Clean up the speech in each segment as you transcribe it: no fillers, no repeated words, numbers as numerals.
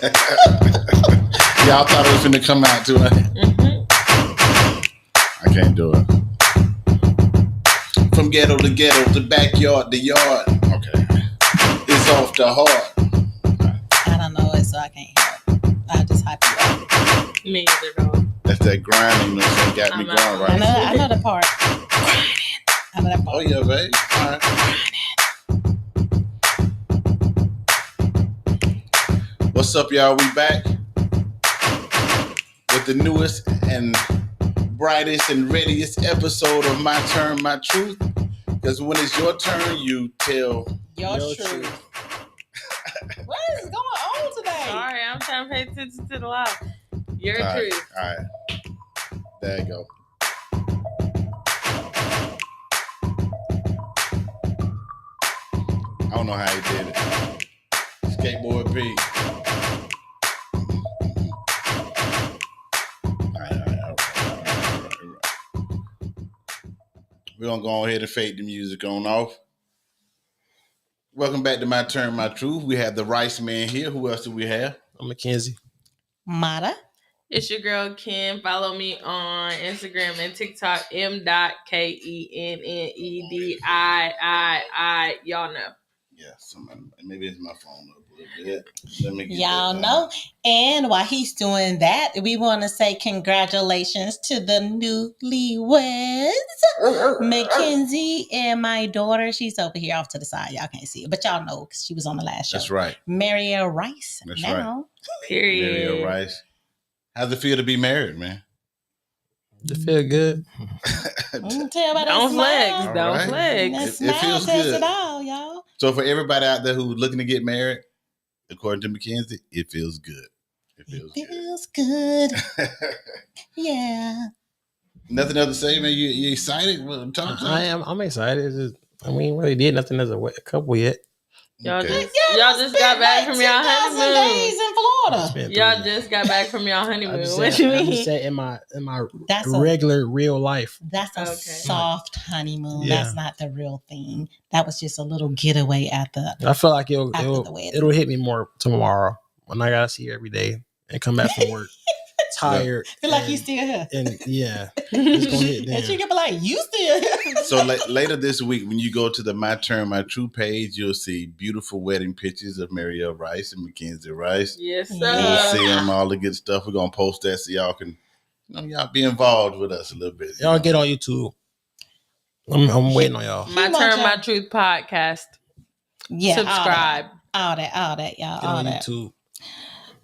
Y'all thought it was finna come out too. I can't do it. From ghetto to ghetto, to backyard to yard. Okay. It's off the heart. I don't know it, so I can't help. I just hype you up. Me either, though. That's that grinding, you know what I'm saying? Got me going, right? I know the part. Grinding. I know that part. Oh, yeah, babe. All right. What's up, y'all? We back with the newest and brightest and readiest episode of My Turn, My Truth. Because when it's your turn, you tell your truth. What is going on today? Sorry, I'm trying to pay attention to the live. Your truth. All right. There you go. I don't know how he did it. Skateboard P. All right. We're going to go ahead and fade the music on off. Welcome back to My Turn, My Truth. We have the Rice Man here. Who else do we have? I'm Mackenzie. Mata. It's your girl, Kim. Follow me on Instagram and TikTok, m.kennedii. Y'all know. Yeah, maybe it's my phone up a little bit. Let me get Y'all know. And while he's doing that, we want to say congratulations to the newlyweds, Mackenzie and my daughter. She's over here off to the side. Y'all can't see it, but y'all know because she was on the last show. That's right. Marjorie Rice. That's now. right. Period. Marjorie Rice. How's it feel to be married, man? It feel good. Tell about Don't flex. All Don't right. flex. It feels says good. it all, y'all. So for everybody out there who's looking to get married, according to Mackenzie, it feels good. It feels good. Yeah. Nothing else to say, man. You excited? Well, talk to I am. I'm excited. It's just, we ain't really did nothing as a couple yet. Y'all Okay. just got back from y'all honeymoon. days in Florida. Y'all just got back from y'all honeymoon. What I'm you just mean? saying in my That's regular real life. That's a Okay. soft honeymoon. Yeah. That's not the real thing. That was just a little getaway at the. I feel like After the wedding. it'll hit me more tomorrow when I gotta see you every day and come back from work tired. Feel like you still here. And yeah, it's gonna hit And she then. can be like, you still here. So later this week, when you go to the My Turn, My True page, you'll see beautiful wedding pictures of Marjorie Rice and Mackenzie Rice. Yes, sir. You'll see them, all the good stuff. We're going to post that so y'all can, y'all be involved with us a little bit. Y'all get on YouTube. I'm waiting on y'all. My Turn, My Truth podcast. Yeah. Subscribe. All that, y'all. Get All on that. YouTube.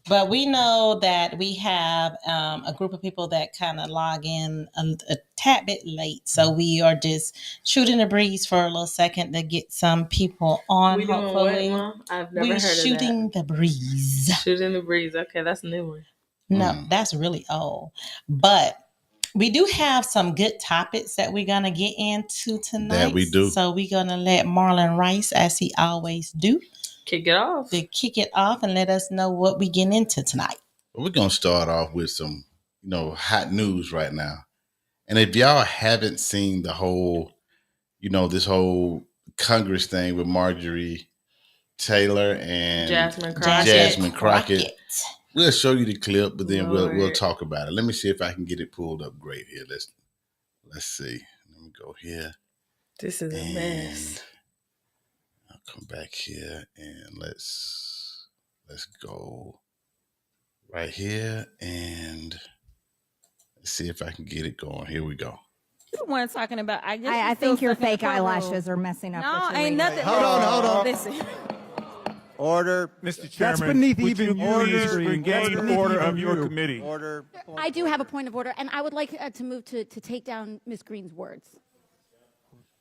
But we know that we have a group of people that kind of log in a tad bit late. So we are just shooting the breeze for a little second to get some people on. We doing hopefully. what, Mom? I've never We're heard of shooting that. the breeze. Shooting the breeze. Okay, that's a new one. No, that's really old. But we do have some good topics that we're going to get into tonight. That we do. So we're going to let Marlon Rice, as he always do, Kick it off. to kick it off and let us know what we get into tonight. We're going to start off with some, hot news right now. And if y'all haven't seen the whole, this whole Congress thing with Marjorie Taylor and Jasmine Crockett. We'll show you the clip, but then we'll Lord. talk about it. Let me see if I can get it pulled up great here. Let's see. Let me go here. This is a And mess. I'll come back here and let's go right here and let's see if I can get it going. Here we go. You're the one talking about. I think your fake eyelashes are messing up. No, what you're ain't reading. nothing. Hold on. Listen. Order. Mr. Chairman, That's beneath would even you order. please regain Order. order of Even your you. committee? Order. I do have a point of order, and I would like to move to take down Ms. Greene's words.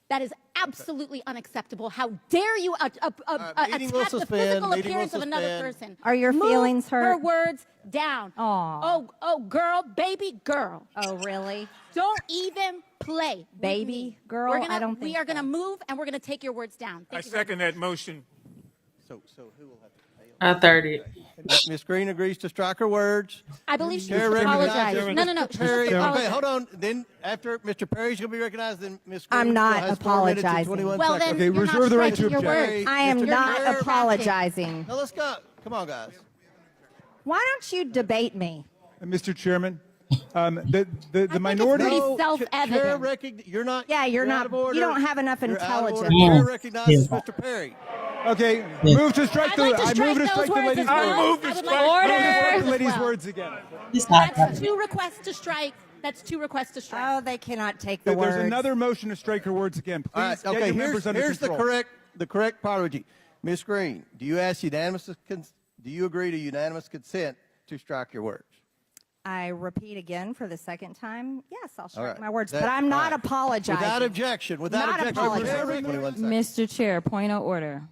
That is absolutely unacceptable. How dare you Meeting will attack the suspend. physical Meeting will appearance of another suspend. person? Are your Move feelings hurt? her words down. Aw. Oh, girl, baby girl. Oh, really? Don't even play. with Baby me. girl? We're gonna, I don't we think are going to so. move, and we're going to take your words down. I Thank you very second that motion. So who will have to pay? I 30. Ms. Green agrees to strike her words. I believe she Chair should apologize. recognizes No, Mr. she Perry. should Okay, apologize. hold on. Then after Mr. Perry's going to be recognized, then Ms. Green I'm not still has 4 minutes and apologizing. 21 Well, seconds. then Okay, you're reserve not the right to striking your object. words. I am Mr. not Perry. apologizing. Now let's go. Come on, guys. Why don't you debate me? Mr. Chairman, the minority. Pretty self-evident. You're not. Yeah, you're not. Out of order. You don't have enough You're out of order. intelligence. Chair recognizes Mr. Perry. Okay, move to strike the. I'd like to I move to strike strike the those lady's words as words. well. Move to I would strike like to the strike lady's as well. words again. That's 2 requests to strike. That's 2 requests to strike. Oh, they cannot take the words. There's another motion to strike her words again. Please All right, get okay, your members under here's control. the correct prodigy. Ms. Greene, do you agree to unanimous consent to strike your words? I repeat again for the second time. Yes, I'll strike right. my words, That- but I'm not all right. apologizing. Without objection. Without Not objection. apologizing. 21 seconds. Mr. Chair, point of order.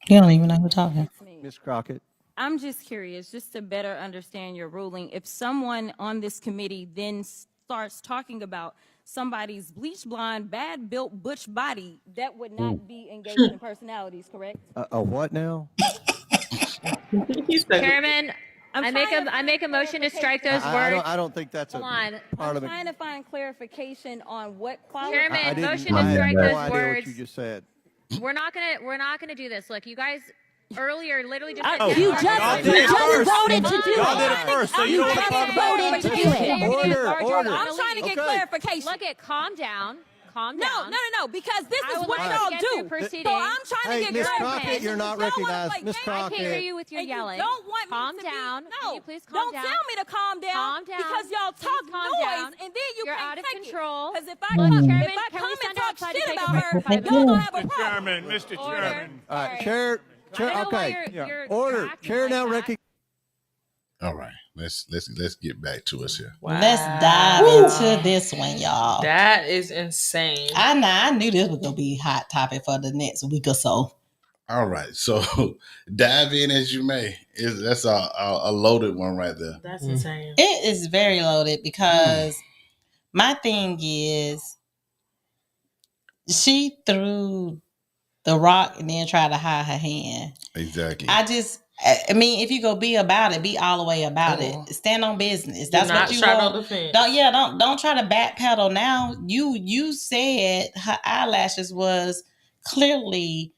You don't even know who's talking. Ms. Crockett. I'm just curious, just to better understand your ruling. If someone on this committee then starts talking about somebody's bleach blonde, bad built butch body, that would not be engagement in personalities, correct? A what now? Chairman, I'm I make a motion to strike those words. I don't think that's a Hold on. part I'm of it. trying to find clarification on what quality. Chairman, I didn't- motion I to have strike no those idea what words. you just said. We're not gonna do this. Look, you guys earlier literally just said You just voted to do Y'all did it. it first, so you You don't want to just talk about voted to do it. Order. I'm trying to get Okay. clarification. Look at calm down. Calm No, down. because this I is would what like y'all to get do. through proceedings. So I'm trying Hey, to Ms. get Crockett, clarification. you're not Y'all wanna recognized. play Ms. games. I can't hear Crockett. you with your And yelling. You don't want Calm me down. To be, Can no, you please calm don't down? tell me to calm down. Calm down. Because y'all Please talk calm noise, down. and then you You're can't out of take control. Because if I Look, come, Chairman, if I can come we and send talk outside to shit take a about break her, for 5 y'all minutes? gonna have a problem. Mr. Order. Chairman. All right, Sorry. Chair. I don't know why Okay. you're Order. acting Chair like now that. recognizes. All right, let's get back to us here. Let's dive into this one, y'all. That is insane. I knew this was gonna be a hot topic for the next week or so. All right, so dive in as you may. That's a loaded one right there. That's insane. It is very loaded because my thing is she threw the rock and then tried to hide her hand. Exactly. I mean, if you go be about it, be all the way about it. Stand on business. That's what you straddle want. the fence. Don't try to backpedal now. You said her eyelashes was clearly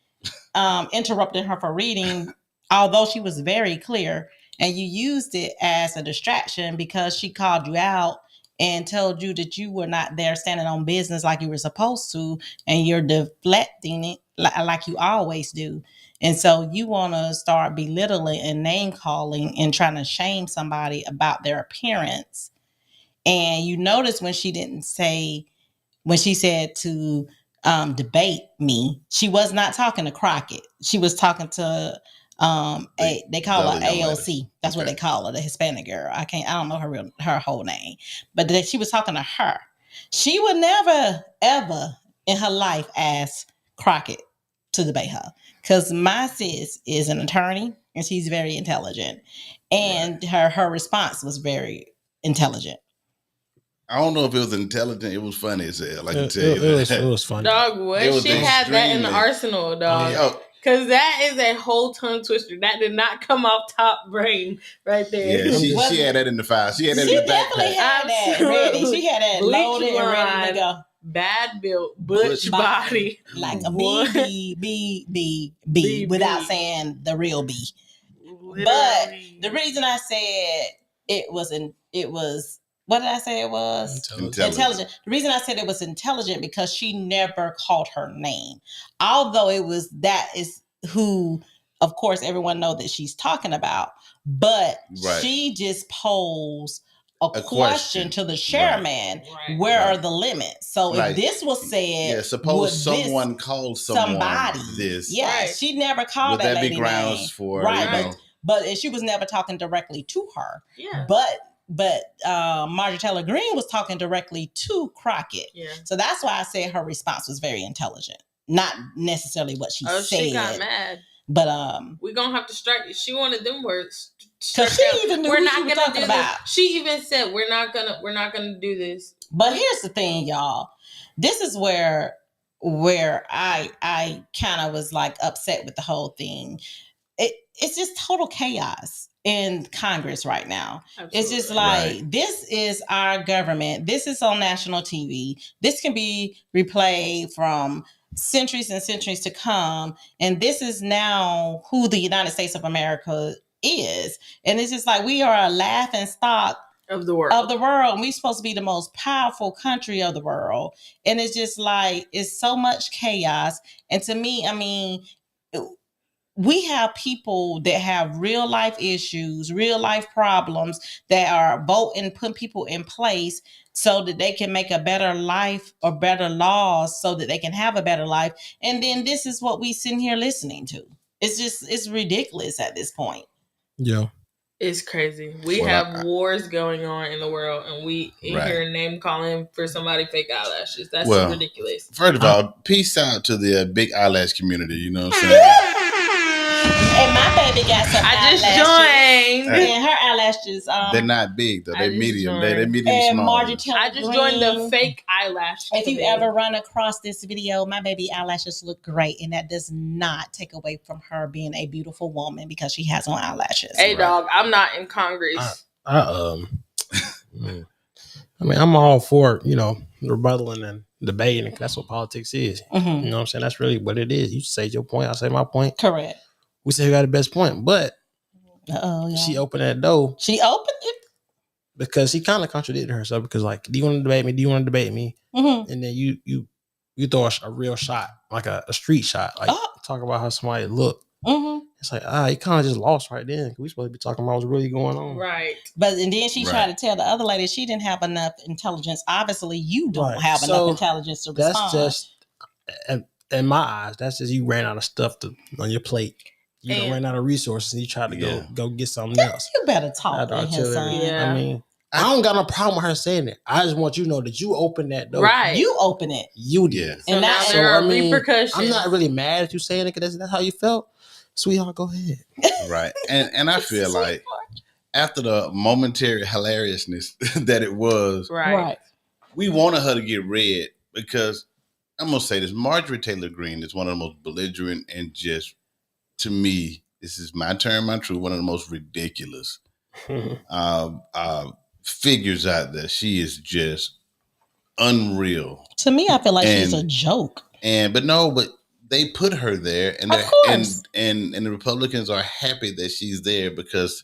interrupting her for reading, although she was very clear, and you used it as a distraction because she called you out and told you that you were not there standing on business like you were supposed to, and you're deflecting it like you always do. And so you want to start belittling and name calling and trying to shame somebody about their appearance. And you notice when she said to debate me, she was not talking to Crockett. She was talking to they call her AOC. That's what they call her, the Hispanic girl. I don't know her whole name, but she was talking to her. She would never ever in her life ask Crockett to debate her, because my sis is an attorney and she's very intelligent, and her response was very intelligent. I don't know if it was intelligent. It was funny as hell. Like I tell you, it was funny. Dog, what? It was She had that in the extremely- arsenal, dog. Oh, Because that is a whole tongue twister. That did not come off top brain right there. yeah, she had that in the file. She had that She in the definitely backpack. had that ready. She had that Bleach loaded and ready to line. go. Bad built, butch Butch body. Like a What? B, without saying the real B. But the reason I said it was what did I say it was? Intelligent. The reason I said it was intelligent because she never called her name. Although that is who, of course, everyone know that she's talking about. But she just posed a question to the chairman. Right. Where are the limits? So Like, if this was said, suppose someone called somebody this. Yeah, she never called Would that that be lady grounds name. for But she was never talking directly to her. Yeah. But Marjorie Taylor Greene was talking directly to Crockett. Yeah. So that's why I said her response was very intelligent. Not necessarily what she said. She got mad. But we're gonna have to strike. She wanted them words. Because she even knew we're who not she was gonna talking do about. this. She even said we're not gonna do this. But here's the thing, y'all. This is where I kind of was like upset with the whole thing. It's just total chaos in Congress right now. Absolutely. It's just like, this is our government. This is on national TV. This can be replayed from centuries and centuries to come. And this is now who the United States of America is. And it's just like we are a laughing stock of the world. And we're supposed to be the most powerful country of the world. And it's just like, it's so much chaos. And to me, I mean, we have people that have real life issues, real life problems that are voting, putting people in place so that they can make a better life or better laws so that they can have a better life. And then this is what we sitting here listening to. It's ridiculous at this point. Yeah. It's crazy. We have wars going on in the world, and we in here name calling for somebody fake eyelashes. That's ridiculous. First of all, peace out to the big eyelash community. You know what I'm saying? And my baby got some eyelashes. I just joined. And her eyelashes. They're not big though. They're medium. They're medium and small. Marjorie I just joined the fake eyelash. If you ever run across this video, my baby eyelashes look great, and that does not take away from her being a beautiful woman because she has on eyelashes. Hey, dog, I'm not in Congress. I mean, I'm all for, rebuttaling and debating. That's what politics is. Mm-hmm. You know what I'm saying? That's really what it is. You say your point, I say my point. Correct. We say who got the best point, but she opened that door. She opened it because she kind of contradicted herself. Because like, do you want to debate me? Do you want to debate me? Mm-hmm. And then you throw a real shot, like a street shot, like talk about how somebody look. Mm-hmm. It's like, you kind of just lost right then. We supposed to be talking about what's really going on. Right. And then she tried to tell the other lady she didn't have enough intelligence. Obviously, you don't have enough intelligence to respond. That's just, in my eyes, that's just you ran out of stuff on your plate. You ran out of resources and you tried to go get something else. You better talk to him, son. I mean, I don't got no problem with her saying it. I just want you to know that you opened that door. Right. You open it. You did. So now there are repercussions. I'm not really mad at you saying it because that's how you felt. Sweetheart, go ahead. Right. And I feel like after the momentary hilariousness that it was, right, we wanted her to get red because I'm going to say this. Marjorie Taylor Greene is one of the most belligerent and just, to me, this is my term, my truth, one of the most ridiculous figures out there. She is just unreal. To me, I feel like she's a joke. But they put her there, and the Republicans are happy that she's there because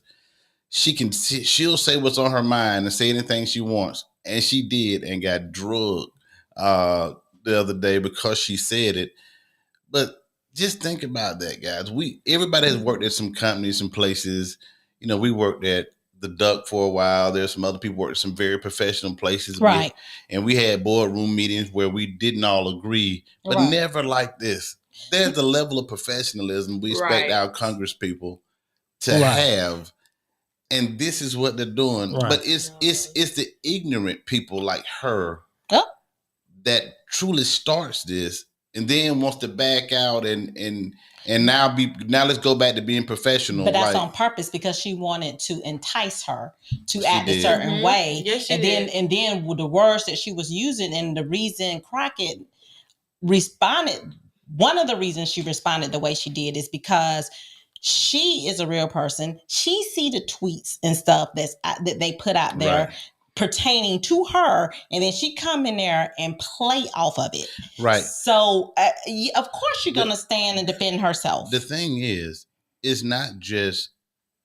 she'll say what's on her mind and say anything she wants, and she did and got drugged the other day because she said it. But just think about that, guys. Everybody has worked at some companies, some places. We worked at the Duck for a while. There's some other people worked at some very professional places. Right. And we had boardroom meetings where we didn't all agree, but never like this. There's the level of professionalism we expect our Congress people to have. And this is what they're doing. Right. But it's the ignorant people like her that truly starts this and then wants to back out and now let's go back to being professional. But that's on purpose because she wanted to entice her to act a certain way. Yes, and then with the words that she was using and the reason Crockett responded, one of the reasons she responded the way she did is because she is a real person. She see the tweets and stuff that they put out there pertaining to her, and then she come in there and play off of it. Right. So, of course, she's going to stand and defend herself. The thing is, it's not just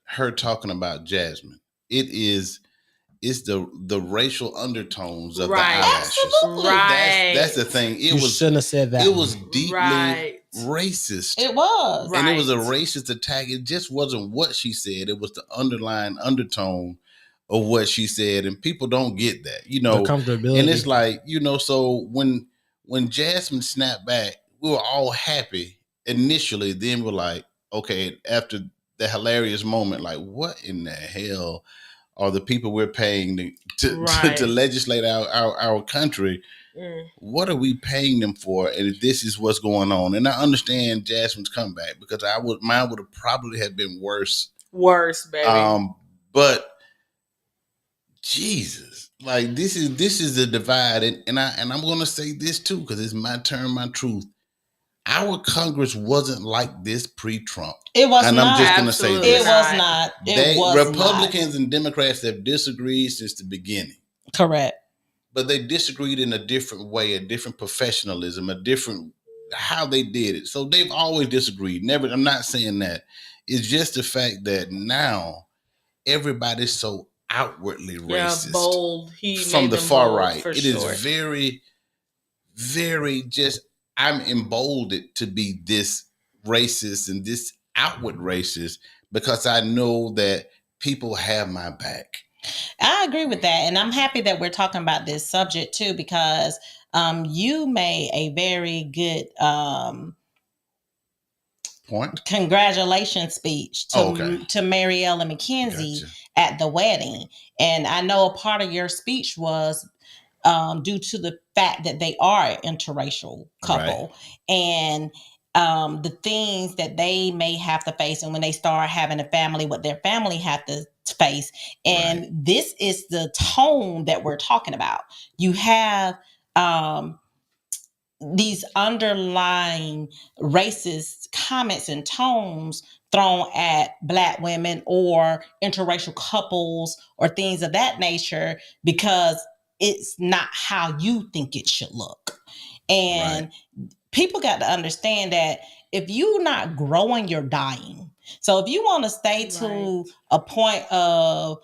her talking about Jasmine. It's the racial undertones of the eyelashes. Absolutely. Right. That's the thing. Shouldn't have said that. It was deeply racist. It was. And it was a racist attack. It just wasn't what she said. It was the underlying undertone of what she said. And people don't get that, The comfortability. And it's like, so when Jasmine snapped back, we were all happy initially. Then we're like, okay, after the hilarious moment, like, what in the hell are the people we're paying to legislate our country? What are we paying them for? And if this is what's going on, and I understand Jasmine's comeback because mine would have probably have been worse. Worse, baby. But Jesus, like this is the divide, and I'm going to say this too because it's my term, my truth. Our Congress wasn't like this pre-Trump. It was and not. I'm just going to say this. It was not. Republicans and Democrats have disagreed since the beginning. Correct. But they disagreed in a different way, a different professionalism, a different how they did it. So they've always disagreed. Never. I'm not saying that. It's just the fact that now everybody's so outwardly racist. Bold. From the far right. It is very, very just, I'm emboldened to be this racist and this outward racist because I know that people have my back. I agree with that. And I'm happy that we're talking about this subject too, because you made a very good point. Congratulations speech to Marielle and Mackenzie at the wedding. And I know a part of your speech was due to the fact that they are an interracial couple. Right. And the things that they may have to face, and when they start having a family, what their family have to face. And this is the tone that we're talking about. You have these underlying racist comments and tones thrown at Black women or interracial couples or things of that nature because it's not how you think it should look. And people got to understand that if you're not growing, you're dying. So if you want to stay to a point of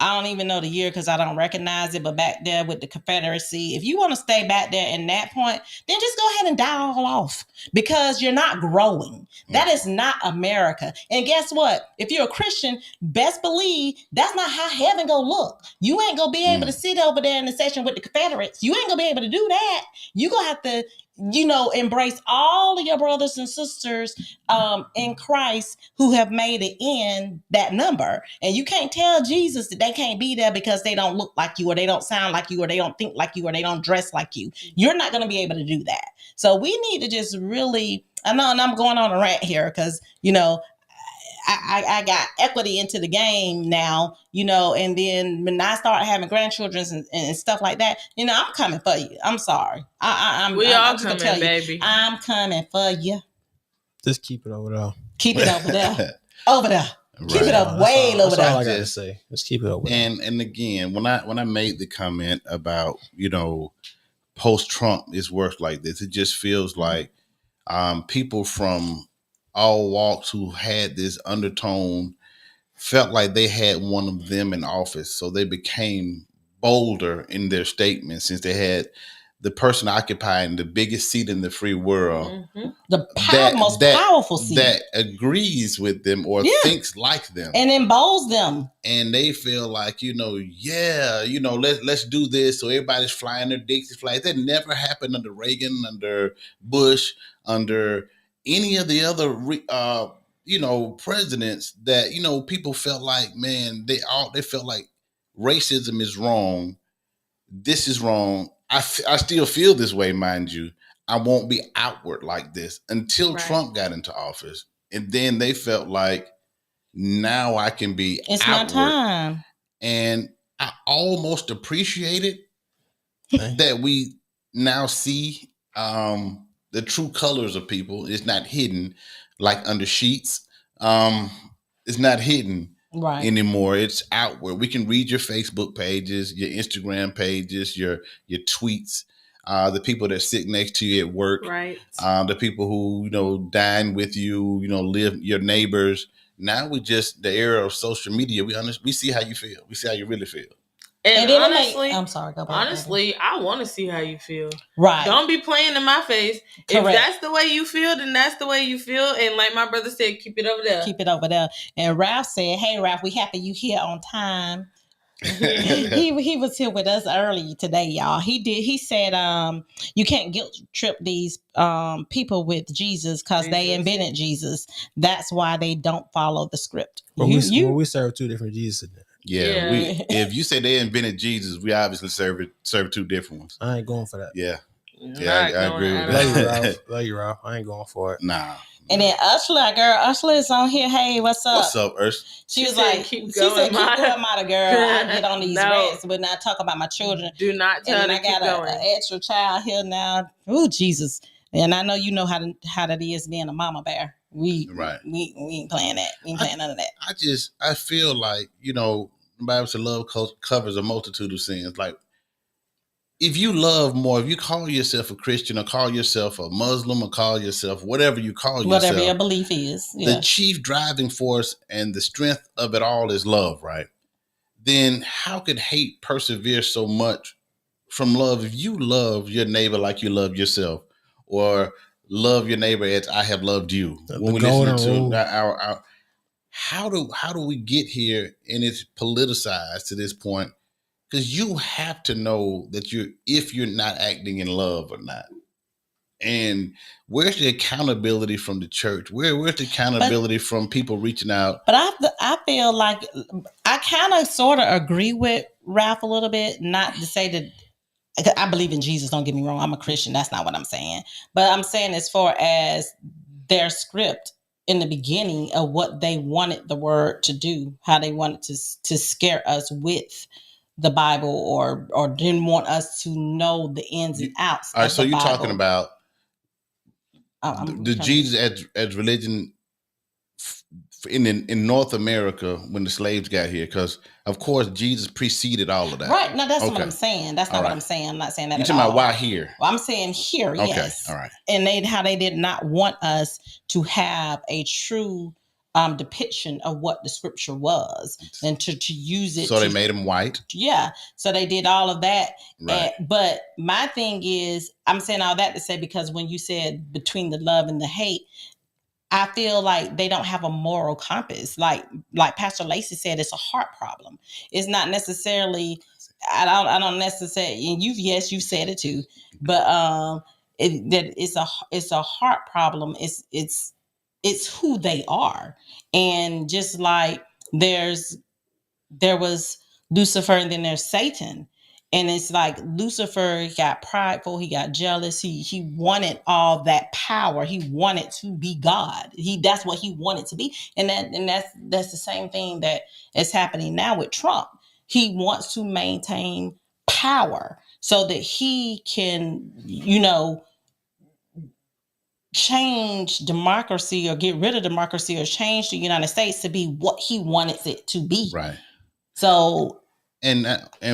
I don't even know the year because I don't recognize it, but back there with the Confederacy, if you want to stay back there in that point, then just go ahead and die all off because you're not growing. That is not America. And guess what? If you're a Christian, best believe that's not how heaven gonna look. You ain't gonna be able to sit over there in the session with the Confederates. You ain't gonna be able to do that. You gonna have to, embrace all of your brothers and sisters in Christ who have made it in that number. And you can't tell Jesus that they can't be there because they don't look like you or they don't sound like you or they don't think like you or they don't dress like you. You're not going to be able to do that. So we need to just really, I know, and I'm going on a rant here because, I got equity into the game now, and then when I start having grandchildren and stuff like that, I'm coming for you. I'm sorry. I'm just coming, tell you, baby. I'm coming for you. Just keep it over there. Keep it over there. Over there. Keep it up way over there. That's all I gotta say. Let's keep it over there. And again, when I made the comment about, post-Trump is worse like this, it just feels like people from all walks who had this undertone felt like they had one of them in office. So they became bolder in their statements since they had the person occupying the biggest seat in the free world. The most powerful seat. That agrees with them or thinks like them. And emboldens them. And they feel like, let's do this. So everybody's flying their Dixie flags. That never happened under Reagan, under Bush, under any of the other, presidents that, people felt like, man, they felt like racism is wrong. This is wrong. I still feel this way, mind you. I won't be outward like this until Trump got into office. And then they felt like, now I can be it's outward. My time. And I almost appreciate it that we now see the true colors of people. It's not hidden like under sheets. It's not hidden anymore. It's outward. We can read your Facebook pages, your Instagram pages, your tweets, the people that sit next to you at work, the people who, dine with you, live your neighbors. Now we just, the era of social media, we see how you feel. We see how you really feel. And honestly, I'm sorry, go back. Honestly, I want to see how you feel. Right. Don't be playing in my face. Correct. If that's the way you feel, then that's the way you feel. And like my brother said, keep it over there. Keep it over there. And Ralph said, hey, Ralph, we happy you here on time. he was here with us early today, y'all. He said you can't guilt trip these people with Jesus because they invented Jesus. That's why they don't follow the script. We serve two different Jesus. Yeah. If you say they invented Jesus, we obviously serve two different ones. I ain't going for that. Yeah. I agree with that. Love you, Ralph. I ain't going for it. Nah. And then Ursula is on here. Hey, what's up? What's up, Ursula? She was like, keep going, Mata girl. I get on these rants, but not talk about my children. Do not tell them. I got an extra child here now. Oh, Jesus. And I know you know how that is being a mama bear. We ain't playing that. We ain't playing none of that. I feel like, the Bible said love covers a multitude of sins. Like, if you love more, if you call yourself a Christian or call yourself a Muslim or call yourself whatever you call yourself, whatever your belief is, the chief driving force and the strength of it all is love, right? Then how could hate persevere so much from love? If you love your neighbor like you love yourself, or love your neighbor as I have loved you, when we listen to our how do we get here and it's politicized to this point? Because you have to know that if you're not acting in love or not. And where's the accountability from the church? Where's the accountability from people reaching out? But I feel like I kind of sort of agree with Ralph a little bit. Not to say that I believe in Jesus. Don't get me wrong. I'm a Christian. That's not what I'm saying. But I'm saying as far as their script in the beginning of what they wanted the word to do, how they wanted to scare us with the Bible, or didn't want us to know the ins and outs. All right, so you're talking about the Jesus as religion in North America when the slaves got here, because of course Jesus preceded all of that. Right. No, that's what I'm saying. That's not what I'm saying. I'm not saying that. You're talking about why here? Well, I'm saying here, yes. All right. And how they did not want us to have a true depiction of what the scripture was, and to use it. So they made them white. Yeah. So they did all of that. Right. But my thing is, I'm saying all that to say, because when you said between the love and the hate, I feel like they don't have a moral compass. Like Pastor Lacey said, it's a heart problem. It's not necessarily. I don't necessarily. And you said it too. But it's a heart problem. It's who they are, and just like there was Lucifer, and then there's Satan. And it's like Lucifer got prideful, he got jealous, he wanted all that power, he wanted to be God. That's what he wanted to be. And that's the same thing that is happening now with Trump. He wants to maintain power so that he can, change democracy or get rid of democracy or change the United States to be what he wanted it to be. Right. So, and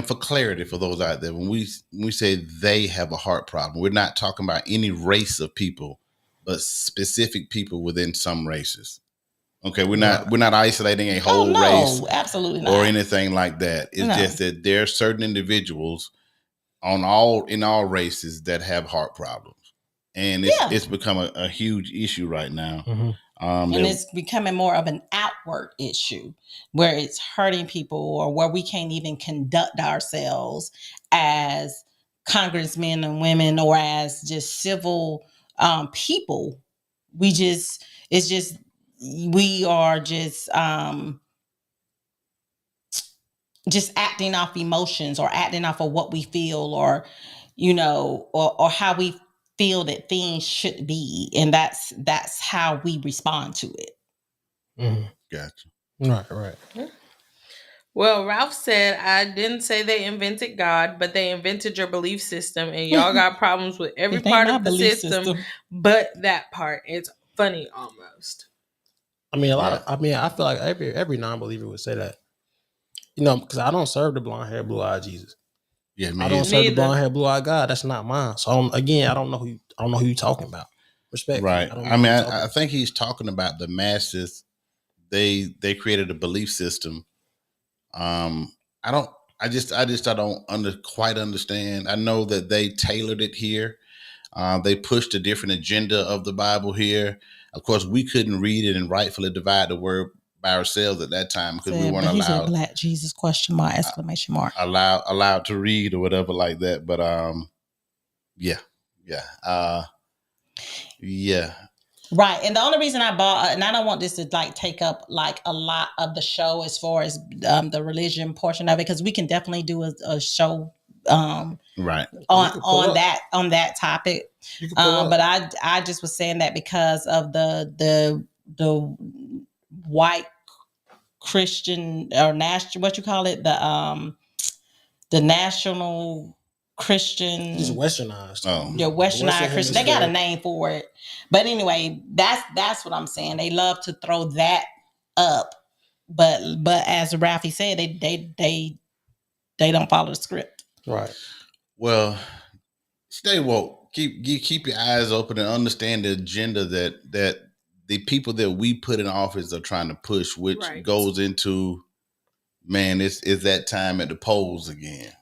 for clarity for those out there, when we say they have a heart problem, we're not talking about any race of people, but specific people within some races. Okay, we're not isolating a whole race, absolutely not, or anything like that. It's just that there are certain individuals in all races that have heart problems, and it's become a huge issue right now. Mm-hmm. And it's becoming more of an outward issue where it's hurting people, or where we can't even conduct ourselves as congressmen and women, or as just civil people. We are just acting off emotions, or acting off of what we feel, or or how we feel that things should be, and that's how we respond to it. Mm-hmm. Gotcha. Right. Well, Ralph said, I didn't say they invented God, but they invented your belief system, and y'all got problems with every part of the system, but that part. It's funny almost. I mean, I feel like every non-believer would say that. Because I don't serve the blonde hair, blue eyed Jesus. Yeah, I don't serve the blonde hair, blue eyed God. That's not mine. So I don't know who you're talking about. Respect. Right. I think he's talking about the masses. They created a belief system. I don't quite understand. I know that they tailored it here. They pushed a different agenda of the Bible here. Of course, we couldn't read it and rightfully divide the word by ourselves at that time, because we weren't allowed. He said Black Jesus ? Exclamation mark. Allowed to read or whatever like that. But yeah. Right. And the only reason I bought, and I don't want this to take up a lot of the show as far as the religion portion of it, because we can definitely do a show right on that topic. But I just was saying that because of the white Christian, or national, what you call it, the national Christian, just westernized. Westernized Christian. They got a name for it, but anyway, that's what I'm saying. They love to throw that up, but as Ralphie said, they don't follow the script. Right. Well, stay woke. Keep your eyes open and understand the agenda that the people that we put in office are trying to push, which goes into, man, it's that time at the polls again.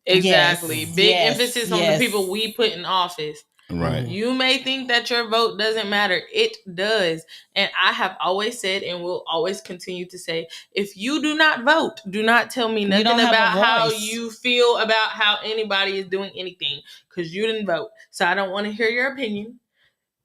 Exactly. Yes, Big yes, emphasis on the people we put in office. Right. You may think that your vote doesn't matter. It does. And I have always said and will always continue to say, if you do not vote, do not tell me nothing about how you feel about how anybody is doing anything, because you didn't vote. So I don't want to hear your opinion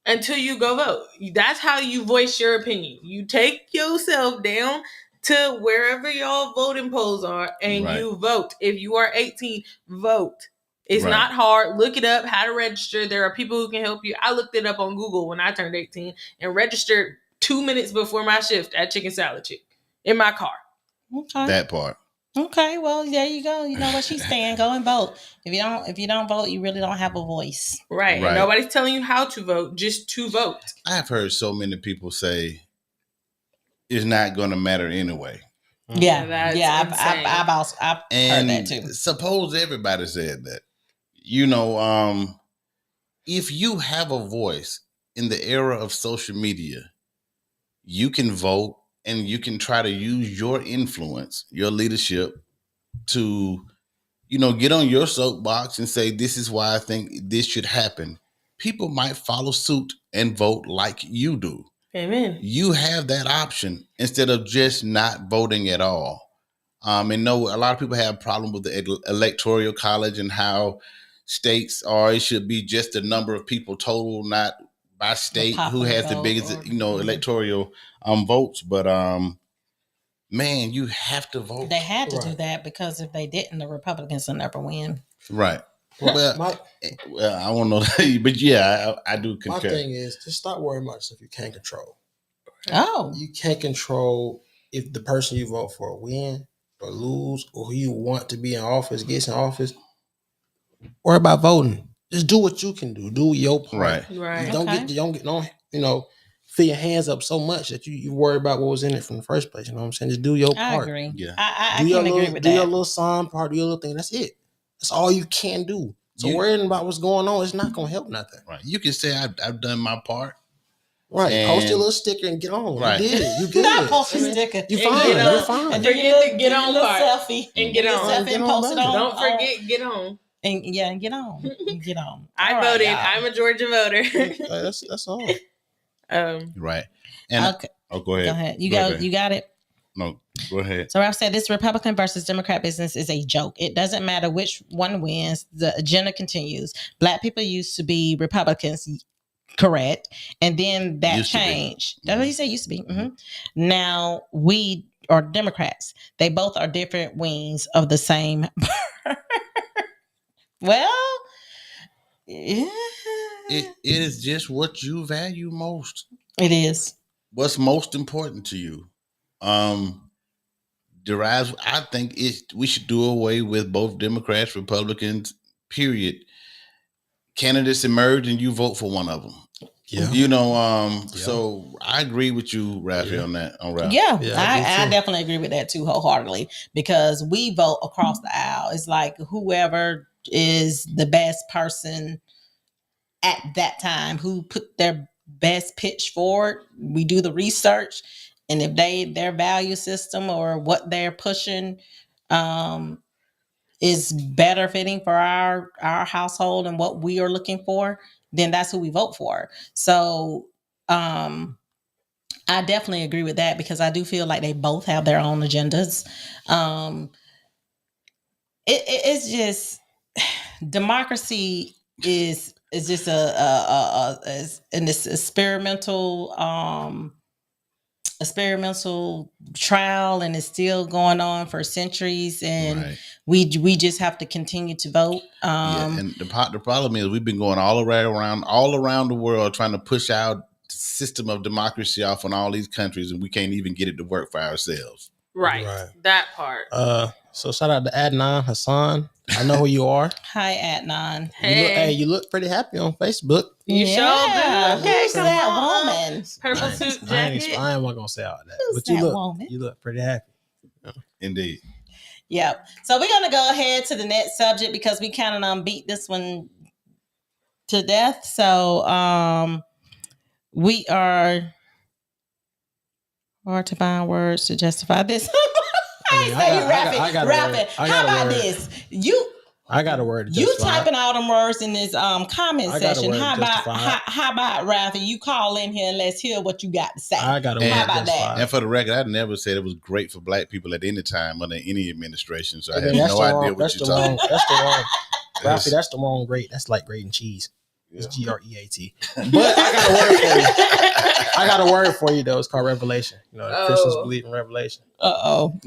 until you go vote. That's how you voice your opinion. You take yourself down to wherever y'all voting polls are and you vote. If you are 18, vote. It's not hard. Look it up, how to register. There are people who can help you. I looked it up on Google when I turned 18 and registered 2 minutes before my shift at Chicken Salad Chick in my car. Okay. That part. Okay, well, there you go. You know what she's saying. Go and vote. If you don't vote, you really don't have a voice. Right. And nobody's telling you how to vote, just to vote. I've heard so many people say it's not going to matter anyway. Yeah, I've heard that too. Suppose everybody said that. If you have a voice in the era of social media, you can vote and you can try to use your influence, your leadership to, get on your soapbox and say, this is why I think this should happen. People might follow suit and vote like you do. Amen. You have that option instead of just not voting at all. And a lot of people have a problem with the electoral college and how states are. It should be just the number of people total, not by state who has the biggest, electoral votes. But man, you have to vote. They had to do that because if they didn't, the Republicans will never win. Right. Well, I don't know, but yeah, I do concur. My thing is just stop worrying about stuff you can't control. Oh, you can't control if the person you vote for win or lose, or who you want to be in office gets in office. Worry about voting. Just do what you can do. Do your part. Right. Don't fill your hands up so much that you worry about what was in it from the first place. You know what I'm saying? Just do your part. I agree. Yeah. I can agree with that. Do your little sign part, do your little thing. That's it. That's all you can do. So worrying about what's going on is not going to help nothing. Right. You can say I've done my part. Right. Post your little sticker and get on. Right. You did it. You good. Not post your sticker. You fine. You're fine. And forget the get on part. Selfie. And get on. Selfie and post it on. Don't forget get on. And get on. Get on. I voted. I'm a Georgia voter. That's all. Right. And okay. Go ahead. Go ahead. You got it. No, go ahead. So Ralph said this Republican versus Democrat business is a joke. It doesn't matter which one wins. The agenda continues. Black people used to be Republicans, correct? And then that used changed. That's what he said, used to be. Mm-hmm. Now we are Democrats. They both are different wings of the same. Well, yeah. It is just what you value most. It is. What's most important to you. Derives, I think we should do away with both Democrats, Republicans, period. Candidates emerge and you vote for one of them. Yeah. So I agree with you, Rafi, on that. Yeah, I definitely agree with that too, wholeheartedly, because we vote across the aisle. It's like whoever is the best person at that time, who put their best pitch forward, we do the research. And if their value system or what they're pushing is better fitting for our household and what we are looking for, then that's who we vote for. So I definitely agree with that, because I do feel like they both have their own agendas. It's just democracy is just an experimental trial, and it's still going on for centuries, and we just have to continue to vote. And the problem is we've been going all around the world trying to push our system of democracy off on all these countries, and we can't even get it to work for ourselves. Right. That part. So shout out to Adnan Hassan. I know who you are. Hi, Adnan. Hey. You look pretty happy on Facebook. You sure do. Okay, so that woman. Purple suit jacket. I ain't gonna say all that. Who's but that woman? You look pretty happy. Indeed. Yep. So we're gonna go ahead to the next subject because we kind of beat this one to death. So we are hard to find words to justify this. I got rapping. How about this? I got a word. You typing all them words in this comment section. How about Rafa? You call in here and let's hear what you got to say. I got a word. How about that? And for the record, I never said it was great for black people at any time under any administration. So I have no idea what you're talking about. That's the wrong. Rafi, that's the wrong grade. That's like grating cheese. It's GREAT. But I got a word for you. I got a word for you though. It's called revelation. You know, Christians believe in revelation. Uh-oh.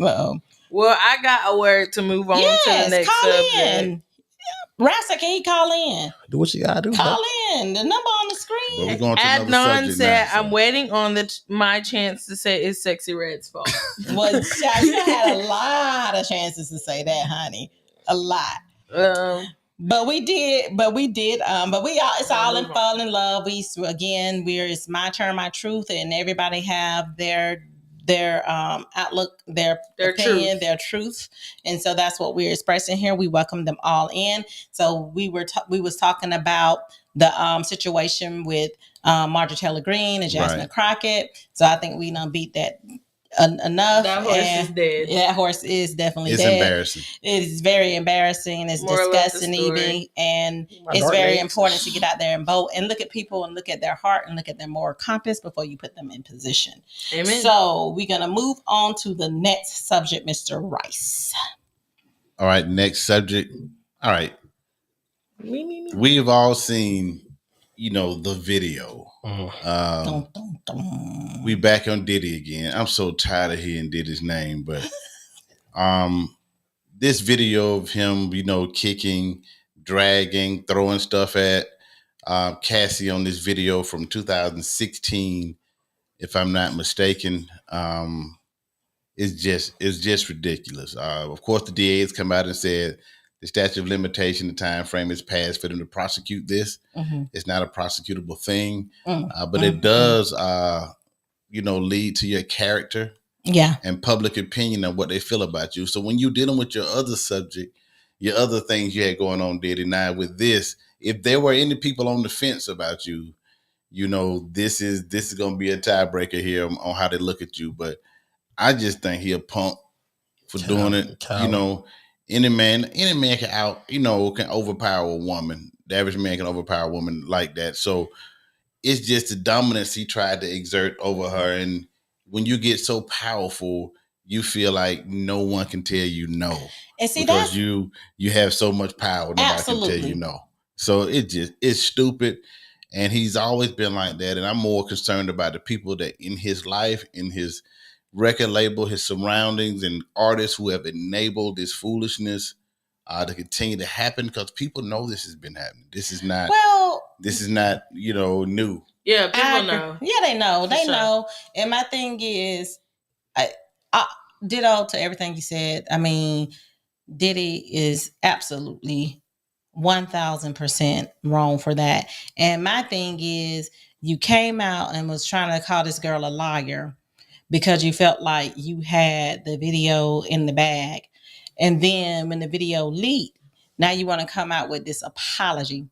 Well, I got a word to move on to the next subject. Rasta, can he call in? Do what you gotta do. Call in. The number on the screen. Adnan said, "I'm waiting on my chance to say it's Sexy Red's fault." Well, you had a lot of chances to say that, honey. A lot. But we did. It's all in fall in love. It's my turn, my truth, and everybody have their outlook, their opinion, their truth, and so that's what we're expressing here. We welcome them all in. So we was talking about the situation with Marjorie Taylor Greene and Jasmine Crockett. So I think we done beat that enough. That horse is dead. Yeah, that horse is definitely dead. It's embarrassing. It is very embarrassing. It's disgusting even. And it's very important to get out there and vote and look at people and look at their heart and look at their moral compass before you put them in position. Amen. So we're going to move on to the next subject, Mr. Rice. All right, next subject. All right. We have all seen, the video. We back on Diddy again. I'm so tired of hearing Diddy's name, but this video of him, kicking, dragging, throwing stuff at Cassie on this video from 2016, if I'm not mistaken, is just ridiculous. Of course, the DA has come out and said the statute of limitation, the time frame is passed for them to prosecute this. Mm-hmm. It's not a prosecutable thing, but it does, lead to your character, and public opinion of what they feel about you. So when you're dealing with your other subject, your other things you had going on, Diddy, now with this, if there were any people on the fence about you, this is going to be a tiebreaker here on how they look at you. But I just think he a punk for doing it. Any man can overpower a woman. The average man can overpower a woman like that. So it's just the dominance he tried to exert over her. And when you get so powerful, you feel like no one can tell you no. And see, because you have so much power, nobody can tell you no. So it's stupid. And he's always been like that. And I'm more concerned about the people that in his life, in his record label, his surroundings, and artists who have enabled this foolishness to continue to happen, because people know this has been happening. This is not new. Yeah, people know. Yeah, they know. They know. And my thing is, I ditto to everything you said. I mean, Diddy is absolutely 1,000% wrong for that. And my thing is, you came out and was trying to call this girl a liar because you felt like you had the video in the bag. And then when the video leaked, now you want to come out with this apology.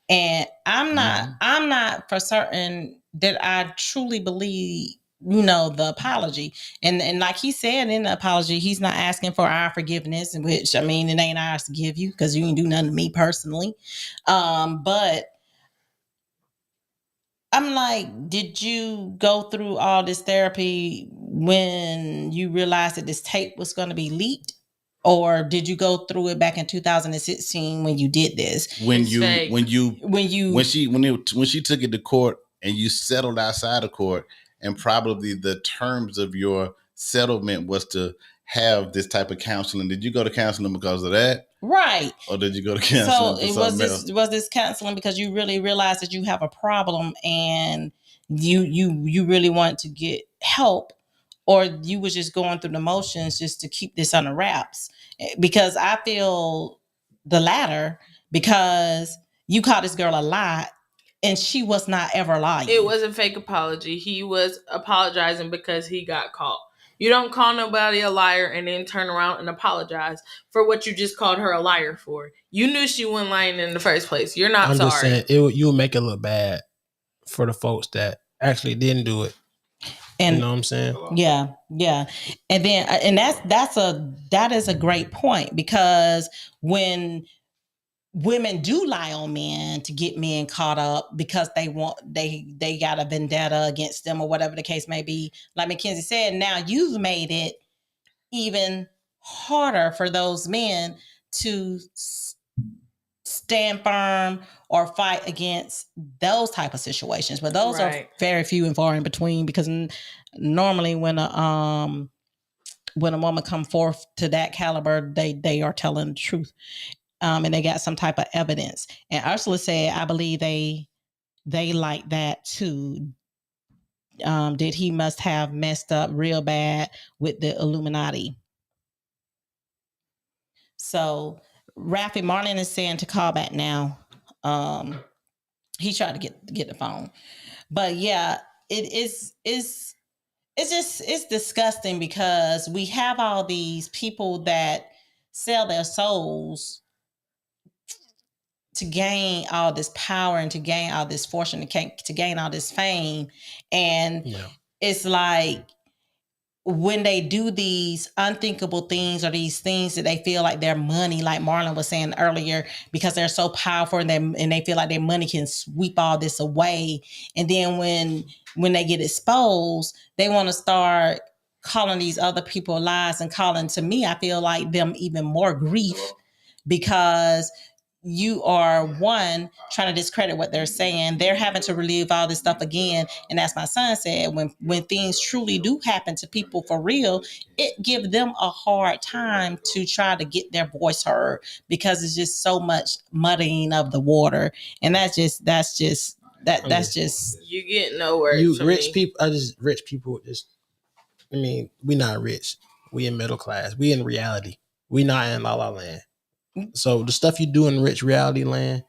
And I'm not for certain that I truly believe, the apology. And like he said in the apology, he's not asking for our forgiveness, which, I mean, it ain't ours to give you because you didn't do nothing to me personally. But I'm like, did you go through all this therapy when you realized that this tape was going to be leaked? Or did you go through it back in 2016 when you did this? When she took it to court and you settled outside of court, and probably the terms of your settlement was to have this type of counseling. Did you go to counseling because of that? Right. Or did you go to counseling for something else? Was this counseling because you really realized that you have a problem and you really want to get help? Or you was just going through the motions just to keep this under wraps? Because I feel the latter, because you called this girl a lie and she was not ever lying. It was a fake apology. He was apologizing because he got caught. You don't call nobody a liar and then turn around and apologize for what you just called her a liar for. You knew she wasn't lying in the first place. You're not I'm sorry. just saying, you would make it look bad for the folks that actually didn't do it. And you know what I'm saying? Yeah. And then, and that is a great point, because when women do lie on men to get men caught up because they got a vendetta against them or whatever the case may be, like Mackenzie said, now you've made it even harder for those men to stand firm or fight against those type of situations. But those are very few and far in between, because normally when a woman come forth to that caliber, they are telling the truth, and they got some type of evidence. And Ursula said, I believe they like that too. Did he must have messed up real bad with the Illuminati? So Rafi Marlon is saying to call back now. He tried to get the phone, but yeah, it's disgusting, because we have all these people that sell their souls to gain all this power and to gain all this fortune, to gain all this fame, and it's like, when they do these unthinkable things, or these things that they feel like their money, like Marlon was saying earlier, because they're so powerful and they feel like their money can sweep all this away. And then when they get exposed, they want to start calling these other people lies, and calling, to me, I feel like, them even more grief, because you are, one, trying to discredit what they're saying. They're having to relive all this stuff again. And as my son said, when things truly do happen to people for real, it gives them a hard time to try to get their voice heard, because it's just so much muddying of the water. And that's just you get nowhere. Rich people we not rich. We in middle class. We in reality. We not in La La Land. So the stuff you do in rich reality land,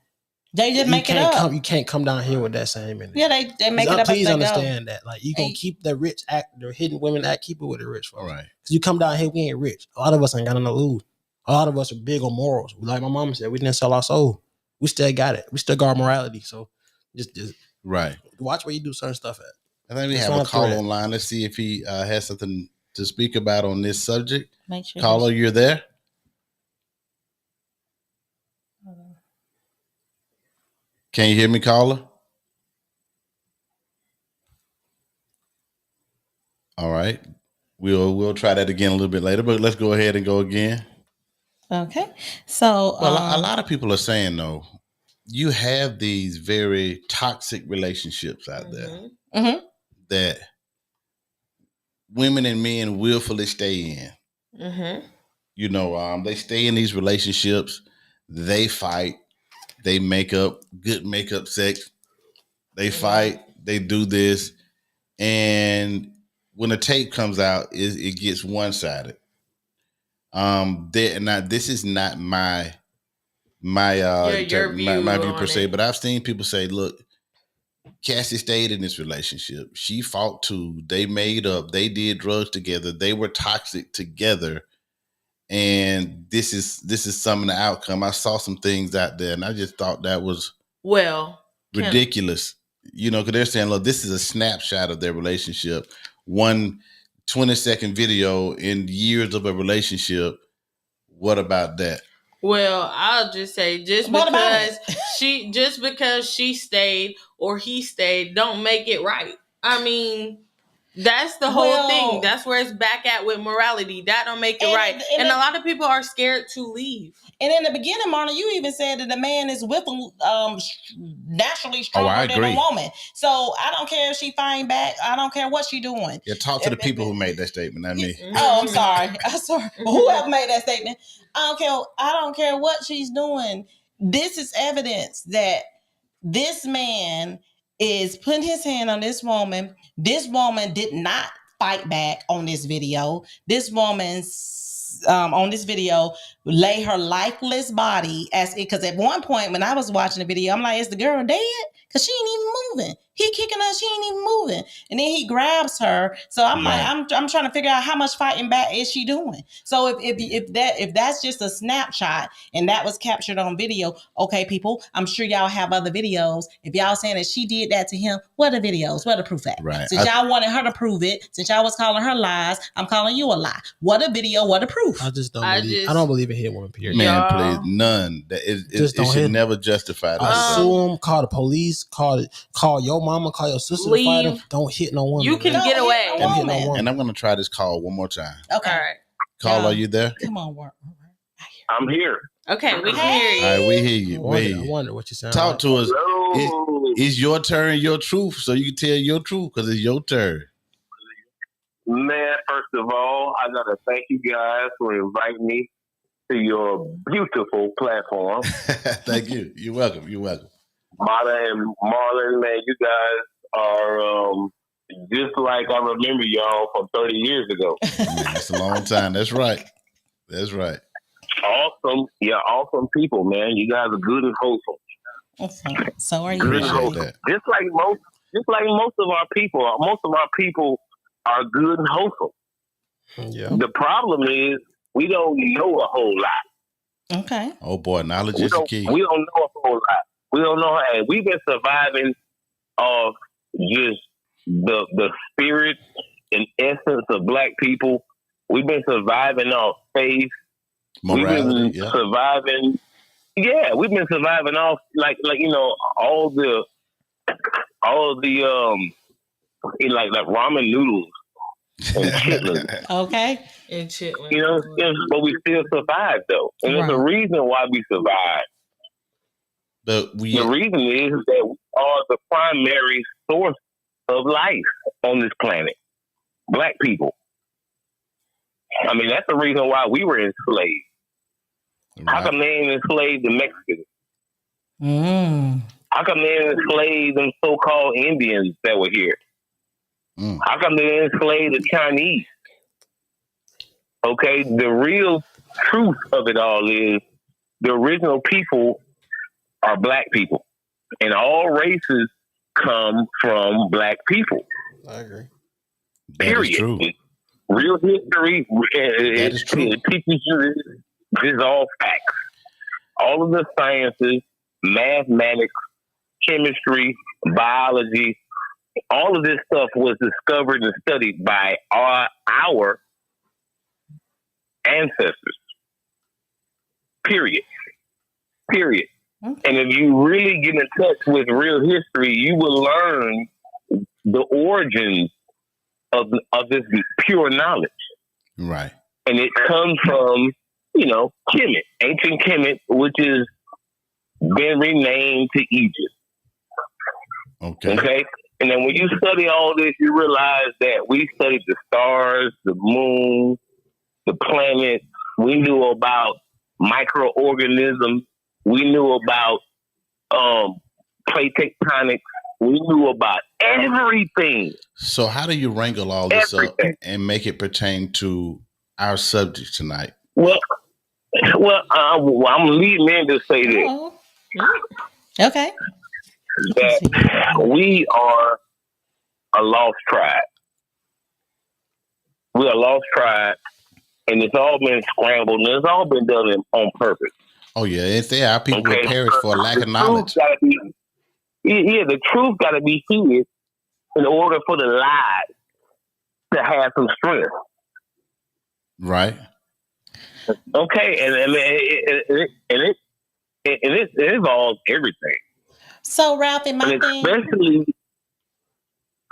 they just make it up. You can't come down here with that same energy. Yeah, they make it up. Please understand that. Like, you gonna keep the rich act, the hidden women act, keep it with the rich folks. Right. Because you come down here, we ain't rich. A lot of us ain't got nothing to lose. A lot of us are big on morals. Like my mama said, we didn't sell our soul. We still got it. We still got our morality. So just right. Watch where you do certain stuff at. I think we have a call online. Let's see if he has something to speak about on this subject. Make sure caller, you're there. Can you hear me, caller? All right. We'll try that again a little bit later, but let's go ahead and go again. Okay. So a lot of people are saying, though, you have these very toxic relationships out there that women and men willfully stay in. You know, they stay in these relationships. They fight. They make up good makeup sex. They fight. They do this. And when the tape comes out, it gets one-sided. Now this is not my view per se, but I've seen people say, look, Cassie stayed in this relationship. She fought too. They made up. They did drugs together. They were toxic together. And this is some of the outcome. I saw some things out there, and I just thought that was ridiculous. You know, because they're saying, look, this is a snapshot of their relationship. One 20-second video in years of a relationship. What about that? Well, I'll just say, just because she stayed or he stayed, don't make it right. I mean, that's the whole thing. That's where it's back at with morality. That don't make it right. And a lot of people are scared to leave. And in the beginning, Marna, you even said that the man is naturally stronger than a woman. So I don't care if she fighting back. I don't care what she doing. Yeah, talk to the people who made that statement, not me. Oh, I'm sorry. Whoever made that statement. I don't care what she's doing. This is evidence that this man is putting his hand on this woman. This woman did not fight back on this video. This woman's on this video lay her lifeless body because at one point when I was watching the video, I'm like, is the girl dead? Because she ain't even moving. He kicking her, she ain't even moving. And then he grabs her. So I'm like, I'm trying to figure out how much fighting back is she doing. So if that's just a snapshot and that was captured on video, okay, people, I'm sure y'all have other videos. If y'all saying that she did that to him, what are the videos? What are the proof at? Right. Since y'all wanted her to prove it, since y'all was calling her lies, I'm calling you a lie. What a video, what a proof. I don't believe in hit woman, period. Man, please, none. It should never justify that. Sue them, call the police, call your mama, call your sister to fight them. Don't hit no woman. You can get away. Don't hit no woman. And I'm going to try this call one more time. Okay. All right. Call, are you there? Come on, work. I'm here. Okay, we can hear you. All right, we hear you. I wonder what you sound Talk like. to us. Hello. It's your turn, your truth, so you can tell your truth because it's your turn. Man, first of all, I got to thank you guys for inviting me to your beautiful platform. Thank you. You're welcome. You're welcome. Mata and Marlon, man, you guys are just like I remember y'all from 30 years ago. That's a long time. That's right. That's right. Awesome. Yeah, awesome people, man. You guys are good and wholesome. So are you. Good and wholesome. Just like most of our people are good and wholesome. Yeah. The problem is we don't know a whole lot. Okay. Oh boy, knowledge is the key. We don't know a whole lot. We don't know. Hey, we've been surviving of just the spirit and essence of black people. We've been surviving off faith. Morality, we've been surviving. Yeah, we've been surviving off like all the like ramen noodles and chitlins. Okay. And chitlins. You know, but we still survive though, and there's a reason why we survive. The reason is that we are the primary source of life on this planet. Black people. I mean, that's the reason why we were enslaved. Right. How come they ain't enslaved the Mexicans? How come they ain't enslaved them so-called Indians that were here? How come they didn't enslave the Chinese? Okay, the real truth of it all is the original people are black people. And all races come from black people. I agree. Period. That is true. Real history teaches you this is all facts. All of the sciences, mathematics, chemistry, biology, all of this stuff was discovered and studied by our ancestors. Period. Okay. And if you really get in touch with real history, you will learn the origins of this pure knowledge. Right. And it comes from, Kemet, ancient Kemet, which is been renamed to Egypt. Okay. And then when you study all this, you realize that we studied the stars, the moon, the planets. We knew about microorganisms. We knew about plate tectonics. We knew about everything. So how do you wrangle all this up and make it pertain to our subject tonight? Well, I'm leading in to say this. Okay. That we are a lost tribe. We're a lost tribe, and it's all been scrambled, and it's all been done on purpose. Oh, yeah. If there are people who perish for lack of knowledge. The truth got to be hid in order for the lies to have some strength. Right. Okay, and it involves everything. So, Ralph, especially,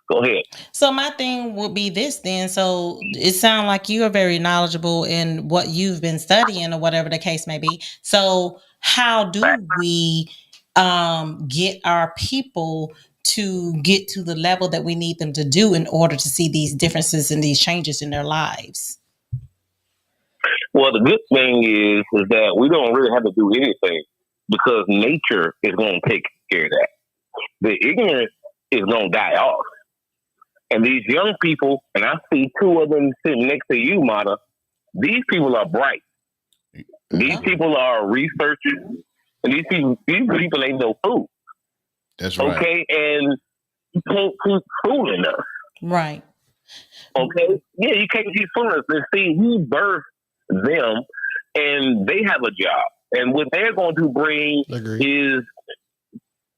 go ahead. So my thing would be this then. So it sounds like you are very knowledgeable in what you've been studying or whatever the case may be. So how do we get our people to get to the level that we need them to do in order to see these differences and these changes in their lives? Well, the good thing is that we don't really have to do anything because nature is going to take care of that. The ignorance is going to die off. And these young people, and I see two of them sitting next to you, Mata, these people are bright. These people are researchers. And these people ain't no fool. That's right. Okay, and you can't keep fooling us. Right. Okay? Yeah, you can't keep fooling us. And see, he birthed them, and they have a job. And what they're going to bring is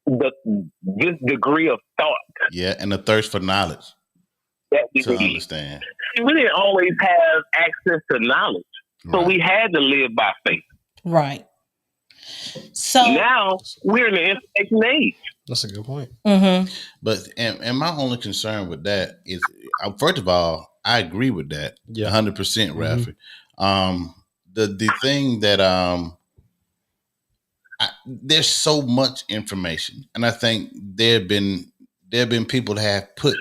this degree of thought. Yeah, and the thirst for knowledge. That we to need. understand. We didn't always have access to knowledge. So we had to live by faith. Right. So now we're in the information age. That's a good point. Mm-hmm. But and my only concern with that is, first of all, I agree with that 100%, Rafi. The thing that there's so much information, and I think there have been people that have put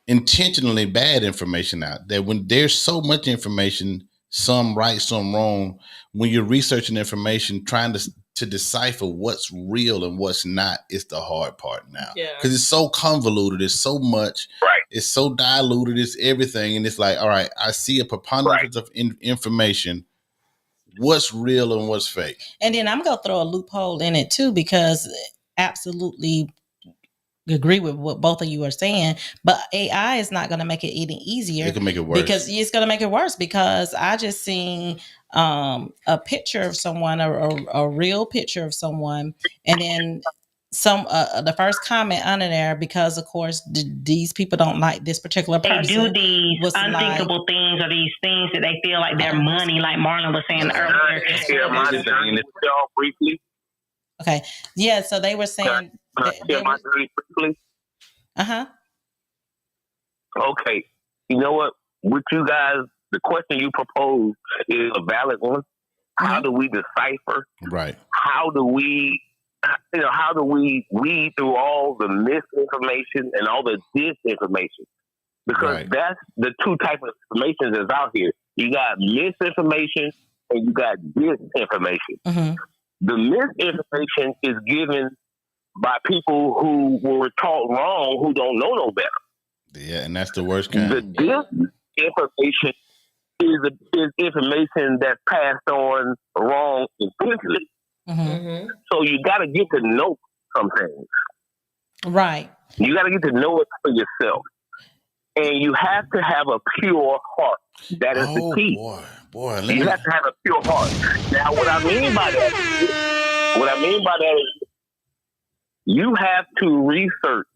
intentionally bad information out there. When there's so much information, some right, some wrong, when you're researching information, trying to decipher what's real and what's not is the hard part now. Because it's so convoluted, it's so much, it's so diluted, it's everything. And it's like, all right, I see a preponderance of information. What's real and what's fake? And then I'm going to throw a loophole in it too, because absolutely agree with what both of you are saying, but AI is not going to make it any easier. It can make it worse. Because it's going to make it worse, because I just seen a picture of someone, a real picture of someone, and then the first comment under there, because of course these people don't like this particular person. They do these unthinkable things, or these things that they feel like they're money, like Marlon was saying earlier. Briefly. Okay. Yeah. So they were saying. Okay. You know what? With you guys, the question you propose is a valid one. How do we decipher? Right. How do we weed through all the misinformation and all the disinformation? Because that's the two types of information that's out here. You got misinformation and you got disinformation. The misinformation is given by people who were taught wrong, who don't know no better. Yeah, and that's the worst kind. The disinformation is information that's passed on wrong intentionally. So you got to get to know some things. Right. You got to get to know it for yourself. And you have to have a pure heart. That is the key. Boy, you have to have a pure heart. Now, what I mean by that is you have to research,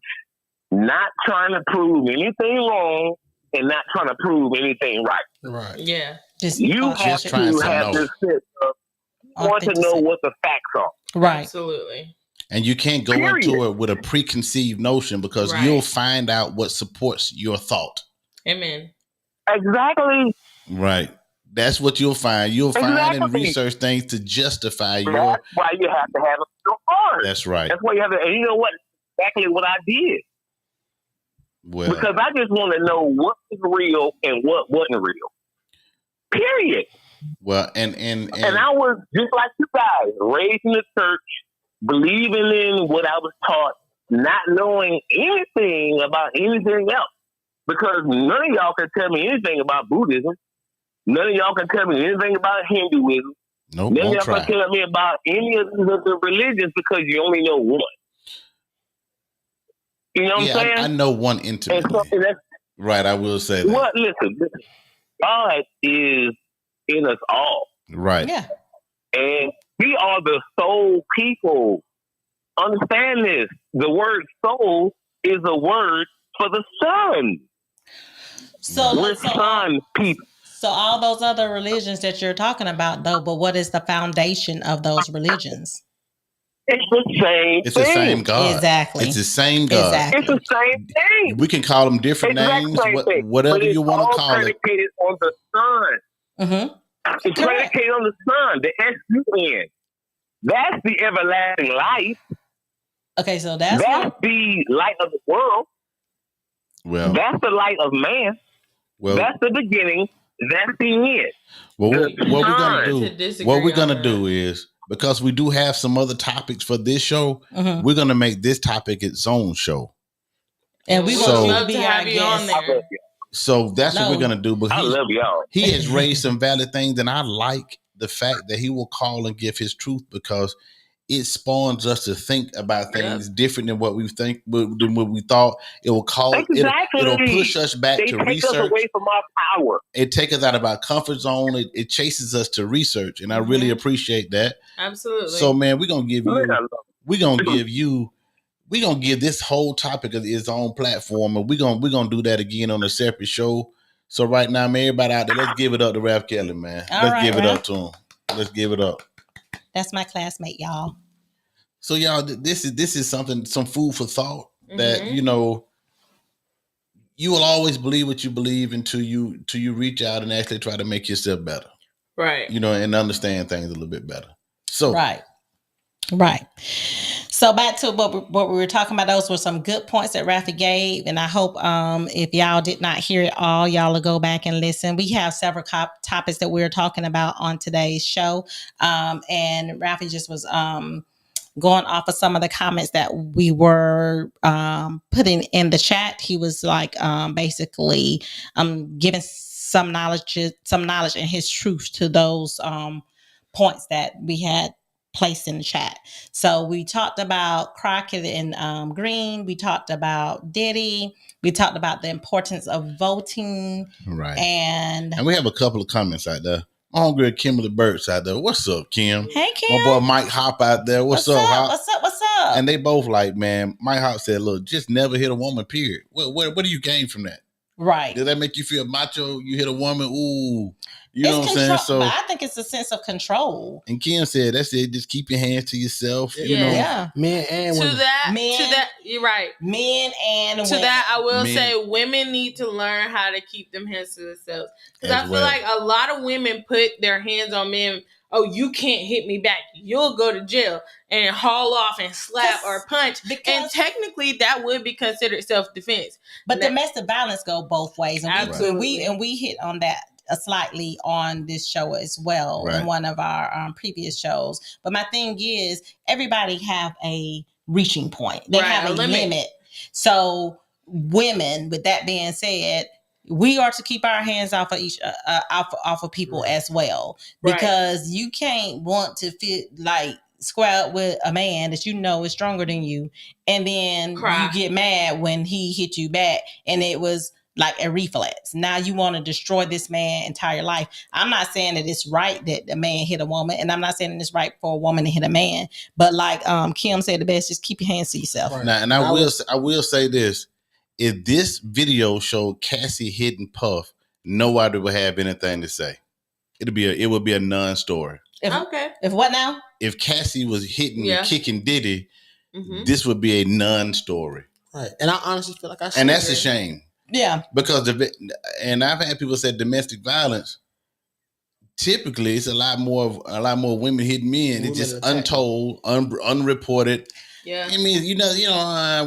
not trying to prove anything wrong and not trying to prove anything right. Right. Yeah. You have to have this sense of want to know what the facts are. Right. Absolutely. And you can't go into it with a preconceived notion, because you'll find out what supports your thought. Amen. Exactly. Right. That's what you'll find. You'll find and research things to justify your. That's why you have to have a pure heart. That's right. That's why you have to. And you know what? Exactly what I did. Well, because I just want to know what was real and what wasn't real. Period. Well, and I was just like you guys, raised in the church, believing in what I was taught, not knowing anything about anything else. Because none of y'all can tell me anything about Buddhism. None of y'all can tell me anything about Hinduism. Nope, none of y'all can tell me about any of the religions, because you only know one. You know what I'm saying? I know one intimately. Right, I will say that. Well, listen, God is in us all. Right. Yeah. And we are the soul people. Understand this. The word soul is a word for the sun. We're sun people. So all those other religions that you're talking about, though, but what is the foundation of those religions? It's the same It's the same God. Exactly. It's the same God. Exactly. It's the same thing. We can call them different names, whatever you want to call it. It's predicated on the sun. It's predicated on the sun, the S-U-N. That's the everlasting life. Okay, so that's the light of the world. Well, that's the light of man. Well, that's the beginning. That's the end. Well, what we're gonna do is, because we do have some other topics for this show, we're gonna make this topic its own show. And we would love to have you on there. So that's what we're gonna do. But I love y'all. He has raised some valid things, and I like the fact that he will call and give his truth, because it spawns us to think about things different than what we think, than what we thought. It will cause it'll push us back to research. They take us away from our power. It takes us out of our comfort zone. It chases us to research, and I really appreciate that. Absolutely. So, man, we're gonna give this whole topic of its own platform, and we're gonna do that again on a separate show. So right now, man, everybody out there, let's give it up to Ralph Kelly, man. Let's give it up to him. Let's give it up. That's my classmate, y'all. So, y'all, this is some food for thought that, you know, you will always believe what you believe until you reach out and actually try to make yourself better. Right. You know, and understand things a little bit better. So Right. So back to what we were talking about. Those were some good points that Rafi gave, and I hope if y'all did not hear it all, y'all will go back and listen. We have several topics that we were talking about on today's show, and Rafi just was going off of some of the comments that we were putting in the chat. He was like basically giving some knowledge and his truth to those points that we had placed in the chat. So we talked about Crockett and Greene. We talked about Diddy. We talked about the importance of voting. Right. And we have a couple of comments out there. My homegirl Kimberly Burks out there. What's up, Kim? Hey, Kim. My boy Mike Hop out there. What's up, Hop? What's up? And they both like, man, Mike Hop said, look, just never hit a woman, period. What do you gain from that? Right. Did that make you feel macho? You hit a woman, ooh. You know what I'm saying? So I think it's a sense of control. And Kim said, that's it. Just keep your hands to yourself. Yeah. You know? Yeah. Men and women. To that, you're right. Men and women. To that, I will say women need to learn how to keep them hands to themselves. Because I feel like a lot of women put their hands on men. Oh, you can't hit me back. You'll go to jail and haul off and slap or punch. And technically, that would be considered self-defense. But domestic violence go both ways. And absolutely. we hit on that slightly on this show as well in one of our previous shows. But my thing is, everybody have a reaching point. They have a limit. So women, with that being said, we are to keep our hands off of off of people as well, because you can't want to fit like square up with a man that you know is stronger than you, and then you get mad when he hit you back, and it was like a reflex. Now you want to destroy this man's entire life. I'm not saying that it's right that a man hit a woman, and I'm not saying it's right for a woman to hit a man. But like Kim said the best, just keep your hands to yourself. Right. Now, and I will say this. If this video showed Cassie hitting Puff, nobody would have anything to say. It would be a non-story. If what now? If Cassie was hitting and kicking Diddy, this would be a non-story. Right. And I honestly feel like and that's a shame. Yeah. Because and I've had people say domestic violence. Typically, it's a lot more women hitting men. It's just untold, unreported. Yeah, I mean,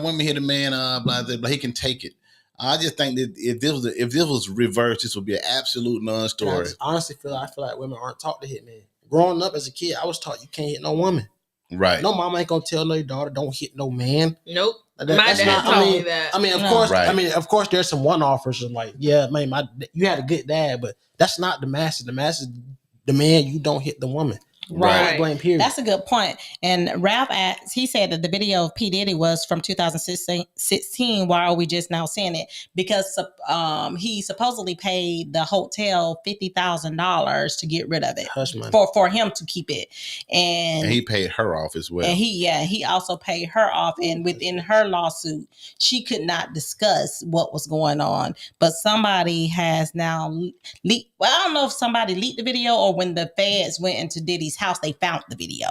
women hit a man, blah, blah, blah, he can take it. I just think that if this was reversed, this would be an absolute non-story. I honestly feel like women aren't taught to hit men. Growing up as a kid, I was taught you can't hit no woman. Right. No mama ain't gonna tell no daughter don't hit no man. Nope. My dad told me that. I mean, of course. Right. I mean, of course, there's some one-offers and like, yeah, man, you had a good dad, but that's not the masses. The masses demand you don't hit the woman. Right. Blame, period. That's a good point. And Ralph he said that the video of P. Diddy was from 2016. Why are we just now seeing it? Because he supposedly paid the hotel $50,000 to get rid of it for him to keep it, and he paid her off as well. And he also paid her off. And within her lawsuit, she could not discuss what was going on. But somebody has now leaked. Well, I don't know if somebody leaked the video or when the feds went into Diddy's house, they found the video.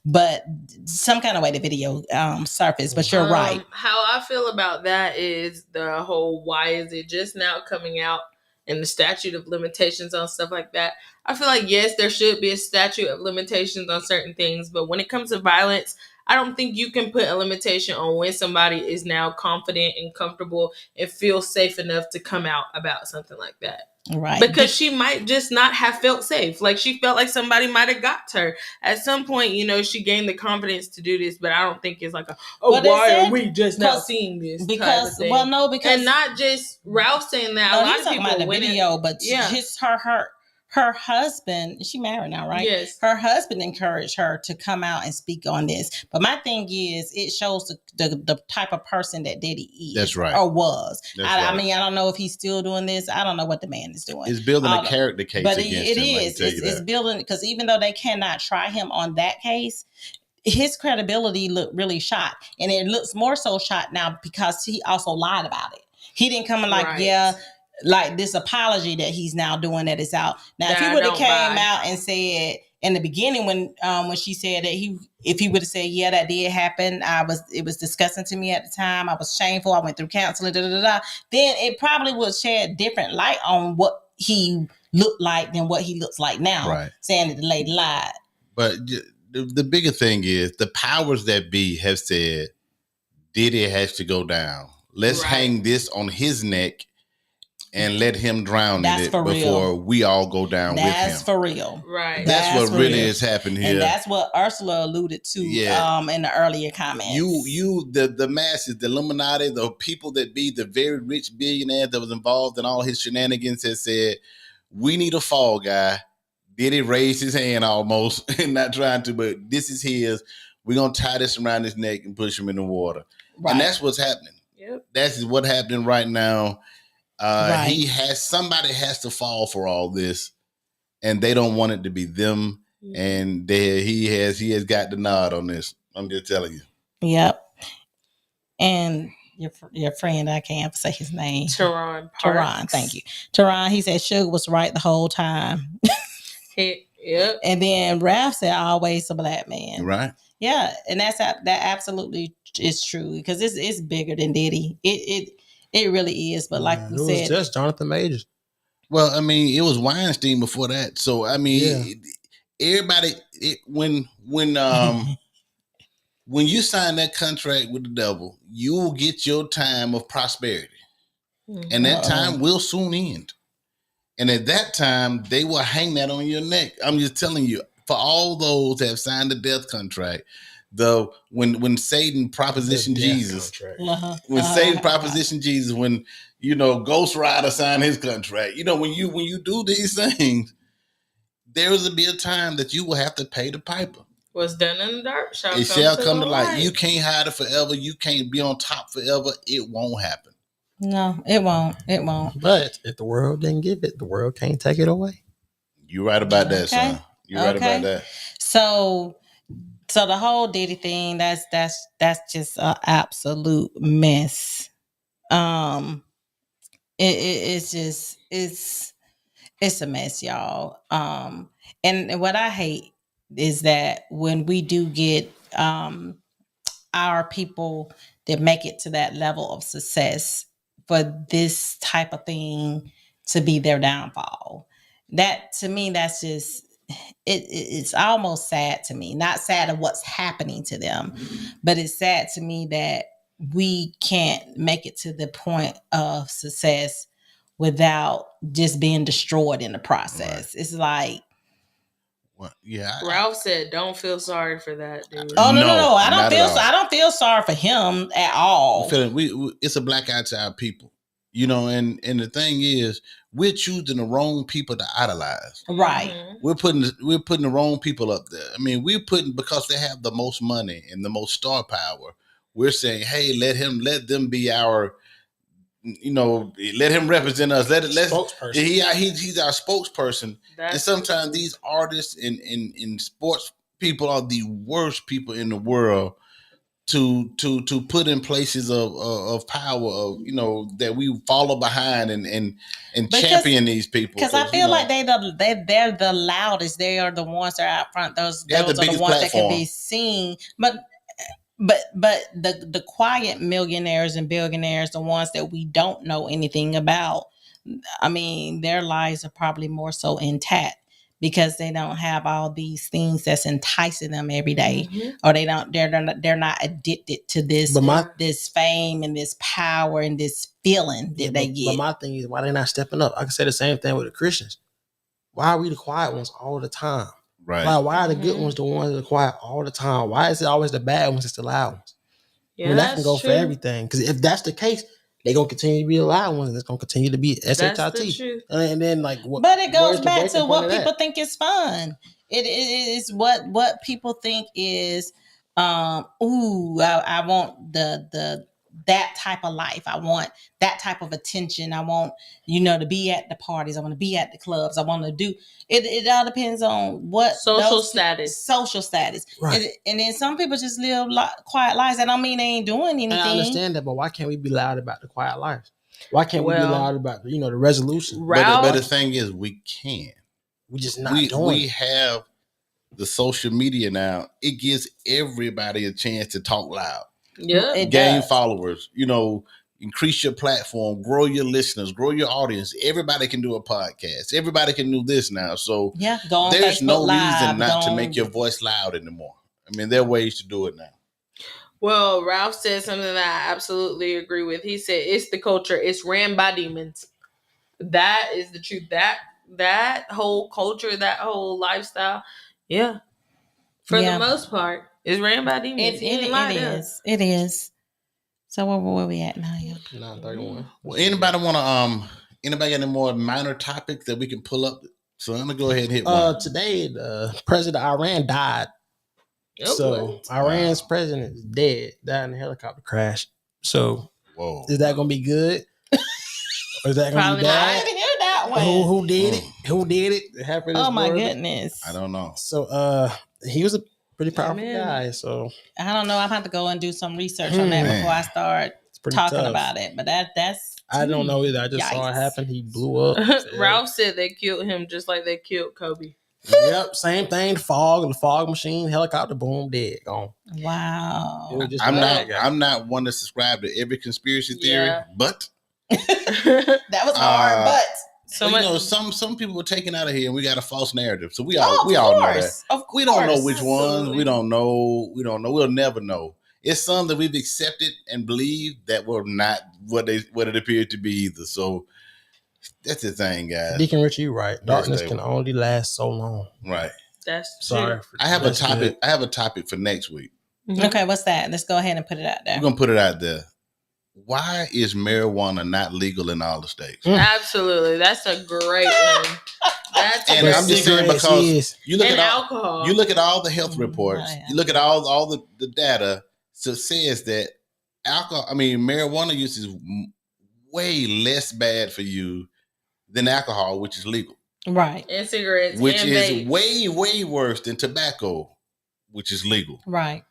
But some kind of way the video surfaced. But you're right. How I feel about that is the whole why is it just now coming out and the statute of limitations on stuff like that. I feel like, yes, there should be a statute of limitations on certain things. But when it comes to violence, I don't think you can put a limitation on when somebody is now confident and comfortable and feels safe enough to come out about something like that. Right. Because she might just not have felt safe. Like she felt like somebody might have got to her. At some point, she gained the confidence to do this, but I don't think it's like why are we just now seeing this? Because and not just Ralph saying that. No, a lot he's of talking people about the video, but just her her husband, she married now, right? Yes. Her husband encouraged her to come out and speak on this. But my thing is, it shows the type of person that Diddy is. That's right. Or was. I mean, I don't know if he's still doing this. I don't know what the man is doing. It's building a character case but against him. It's building, because even though they cannot try him on that case, his credibility looked really shot. And it looks more so shot now because he also lied about it. He didn't come in like, like this apology that he's now doing that is out. Now, if he would have came out and said in the beginning when she said that if he would have said, yeah, that did happen, it was disgusting to me at the time, I was shameful, I went through counseling, then it probably would shed different light on what he looked like than what he looks like now. Right. Saying that the lady lied. But the bigger thing is the powers that be have said Diddy has to go down. Let's hang this on his neck and let him drown in it before we all go down with him. That's for real. Right. That's what really is happening here. And that's what Ursula alluded to in the earlier comments. The masses, the Illuminati, the people that be the very rich billionaire that was involved in all his shenanigans has said, we need a fall guy. Diddy raised his hand almost, and not trying to, but this is his. We're going to tie this around his neck and push him in the water. Right. And that's what's happening. Yep. That's what's happening right now. Somebody has to fall for all this, and they don't want it to be them. And he has got the nod on this. I'm just telling you. Yep. And your friend, I can't say his name. Teron, thank you. Teron, he said Sugar was right the whole time. Yep. And then Ralph said always a black man. Right. Yeah, and that absolutely is true, because it's bigger than Diddy. It really is, but like you said, it was just Jonathan Majors. Well, I mean, it was Weinstein before that. So I mean, everybody when you sign that contract with the devil, you will get your time of prosperity, and that time will soon end. And at that time, they will hang that on your neck. I'm just telling you, for all those that have signed the death contract, when Satan propositioned Jesus, Satan propositioned Jesus, when Ghost Rider signed his contract, when you do these things, there will be a time that you will have to pay the piper. What's done in the dark shall come to light. You can't hide it forever. You can't be on top forever. It won't happen. No, it won't. It won't. But if the world didn't give it, the world can't take it away. You're right about that, son. You're right about that. So the whole Diddy thing, that's just an absolute mess. It's a mess, y'all. And what I hate is that when we do get our people that make it to that level of success, for this type of thing to be their downfall. That, to me, that's just, it's almost sad to me. Not sad of what's happening to them, but it's sad to me that we can't make it to the point of success without just being destroyed in the process. Right. It's like, well, yeah. Ralph said, "Don't feel sorry for that, dude." Oh no! I don't feel sorry for him at all. It's a black eye to our people, And the thing is, we're choosing the wrong people to idolize. Right. Mm-hmm. We're putting the wrong people up there. I mean, because they have the most money and the most star power. We're saying, hey, let them be our. Let him represent us. Spokesperson. He's our spokesperson. And sometimes these artists and sports people are the worst people in the world to put in places of power, that we follow behind and champion these people. Because I feel like they're the loudest. They are the ones that are out front. Those are the ones platform that can be seen. But the quiet millionaires and billionaires, the ones that we don't know anything about, I mean, their lives are probably more so intact because they don't have all these things that's enticing them every day, or they're not addicted to this this fame and this power and this feeling that they get. But my thing is, why they not stepping up? I can say the same thing with the Christians. Why are we the quiet ones all the time? Right. Why are the good ones the ones that are quiet all the time? Why is it always the bad ones that's the loud ones? Yeah, that can go for everything. Because if that's the case, they're gonna continue to be the loud ones. It's gonna continue to be SHIT. That's the truth. And then like what? But it goes where's the back breaking to point what of people that? think is fun. It is what people think is. I want the that type of life. I want that type of attention. I want to be at the parties. I want to be at the clubs. I want to do it. It all depends on what Social status. Right. And then some people just live quiet lives. That don't mean they ain't doing anything. And I understand that, but why can't we be loud about the quiet lives? Why can't we be loud about the resolution? But the thing is, we can. We just not doing. We have the social media now. It gives everybody a chance to talk loud. Yeah, gain followers. Increase your platform, grow your listeners, grow your audience. Everybody can do a podcast. Everybody can do this now. So there's no reason not to make your voice loud anymore. I mean, there are ways to do it now. Well, Ralph said something that I absolutely agree with. He said it's the culture. It's ran by demons. That is the truth. That whole culture, that whole lifestyle, for the most part, is ran by demons. It is. So where we at now, y'all? 9:31. Well, anybody want to anybody got any more minor topics that we can pull up? So I'm gonna go ahead and hit one. Today, the president of Iran died. So Iran's president is dead. Died in a helicopter crash. So is that gonna be good? Or is that gonna be bad? I didn't hear that one. Who did it? Who did it? It happened. Oh my goodness! I don't know. So he was a pretty powerful guy. So I don't know. I'm have to go and do some research on that before I start talking about it. But that's I don't know either. I just saw it happen. He blew up. Ralph said they killed him just like they killed Kobe. Yep, same thing. The fog machine, helicopter, boom, dead, gone. Wow. I'm not one to subscribe to every conspiracy theory, but that was hard. But some people were taken out of here, and we got a false narrative. So we all know that. We don't know which ones. We don't know. We'll never know. It's some that we've accepted and believed that were not what it appeared to be either. So that's the thing, guys. Deacon Rich, you right. Darkness can only last so long. Right. That's sorry. I have a topic. Good. I have a topic for next week. Mm-hmm. Okay, what's that? Let's go ahead and put it out there. We're gonna put it out there. Why is marijuana not legal in all the states? Absolutely, that's a great one. And I'm just saying because you look at alcohol. You look at all the health reports. You look at all the data. So it says that marijuana use is way less bad for you than alcohol, which is legal. Right. And cigarettes. Which and is vapes. way, way worse than tobacco, which is legal. Right.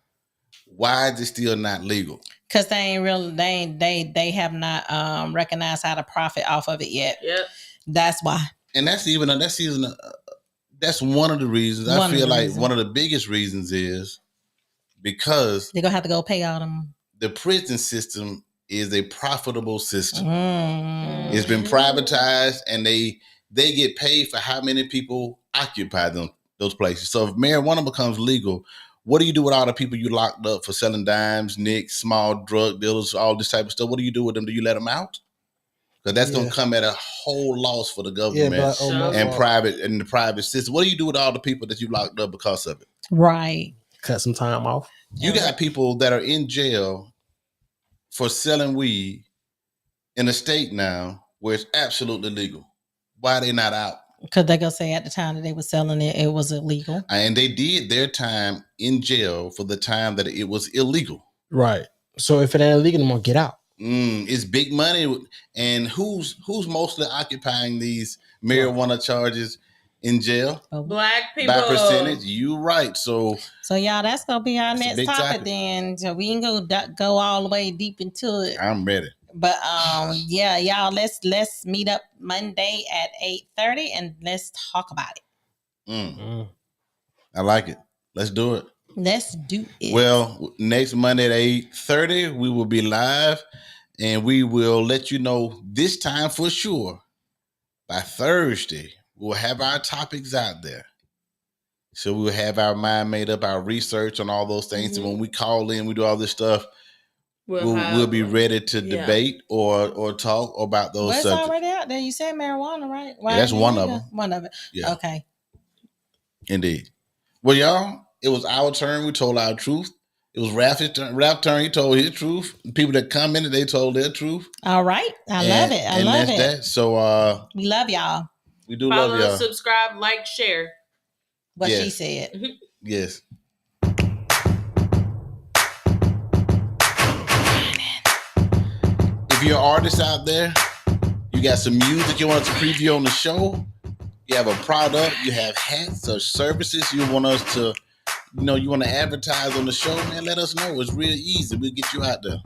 Why is it still not legal? Because they have not recognized how to profit off of it yet. Yep. That's why. And that's one of the reasons. I feel like one of the biggest reasons is because they're gonna have to go pay all them. The prison system is a profitable system. It's been privatized, and they get paid for how many people occupy those places. So if marijuana becomes legal, what do you do with all the people you locked up for selling dimes, nicks, small drug dealers, all this type of stuff? What do you do with them? Do you let them out? Because that's going to come at a whole loss for the government and the private system. What do you do with all the people that you locked up because of it? Right. Cut some time off. You got people that are in jail for selling weed in a state now where it's absolutely legal. Why are they not out? Because they're going to say at the time that they were selling it, it was illegal. And they did their time in jail for the time that it was illegal. Right. So if it ain't illegal, I'm going to get out. It's big money. And who's mostly occupying these marijuana charges in jail? Black people. By percentage. You right. So y'all, that's going to be our next topic then. So we ain't going to go all the way deep into it. I'm ready. But y'all, let's meet up Monday at 8:30 and let's talk about it. I like it. Let's do it. Let's do it. Well, next Monday at 8:30, we will be live, and we will let you know this time for sure. By Thursday, we'll have our topics out there. So we'll have our mind made up, our research on all those things. Mm-hmm. And when we call in, we do all this stuff. We'll be ready to debate or talk about those subjects. It's already out there. You said marijuana, right? Yeah, that's one of them. One of it. Yeah. Okay. Indeed. Well, y'all, it was our turn. We told our truth. It was Ralph's turn. He told his truth. People that commented, they told their truth. All right. I love it. I love it. That. So we love y'all. We do love y'all. Subscribe, like, share. What she said. Yes. If you're an artist out there, you got some music you want us to preview on the show, you have a product, you have hats or services you want us to, you want to advertise on the show, man, let us know. It's real easy. We'll get you out there.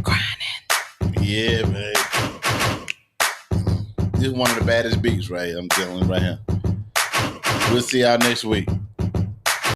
Grinding. Yeah, man. This is one of the baddest beats, right? I'm telling you right here. We'll see y'all next week.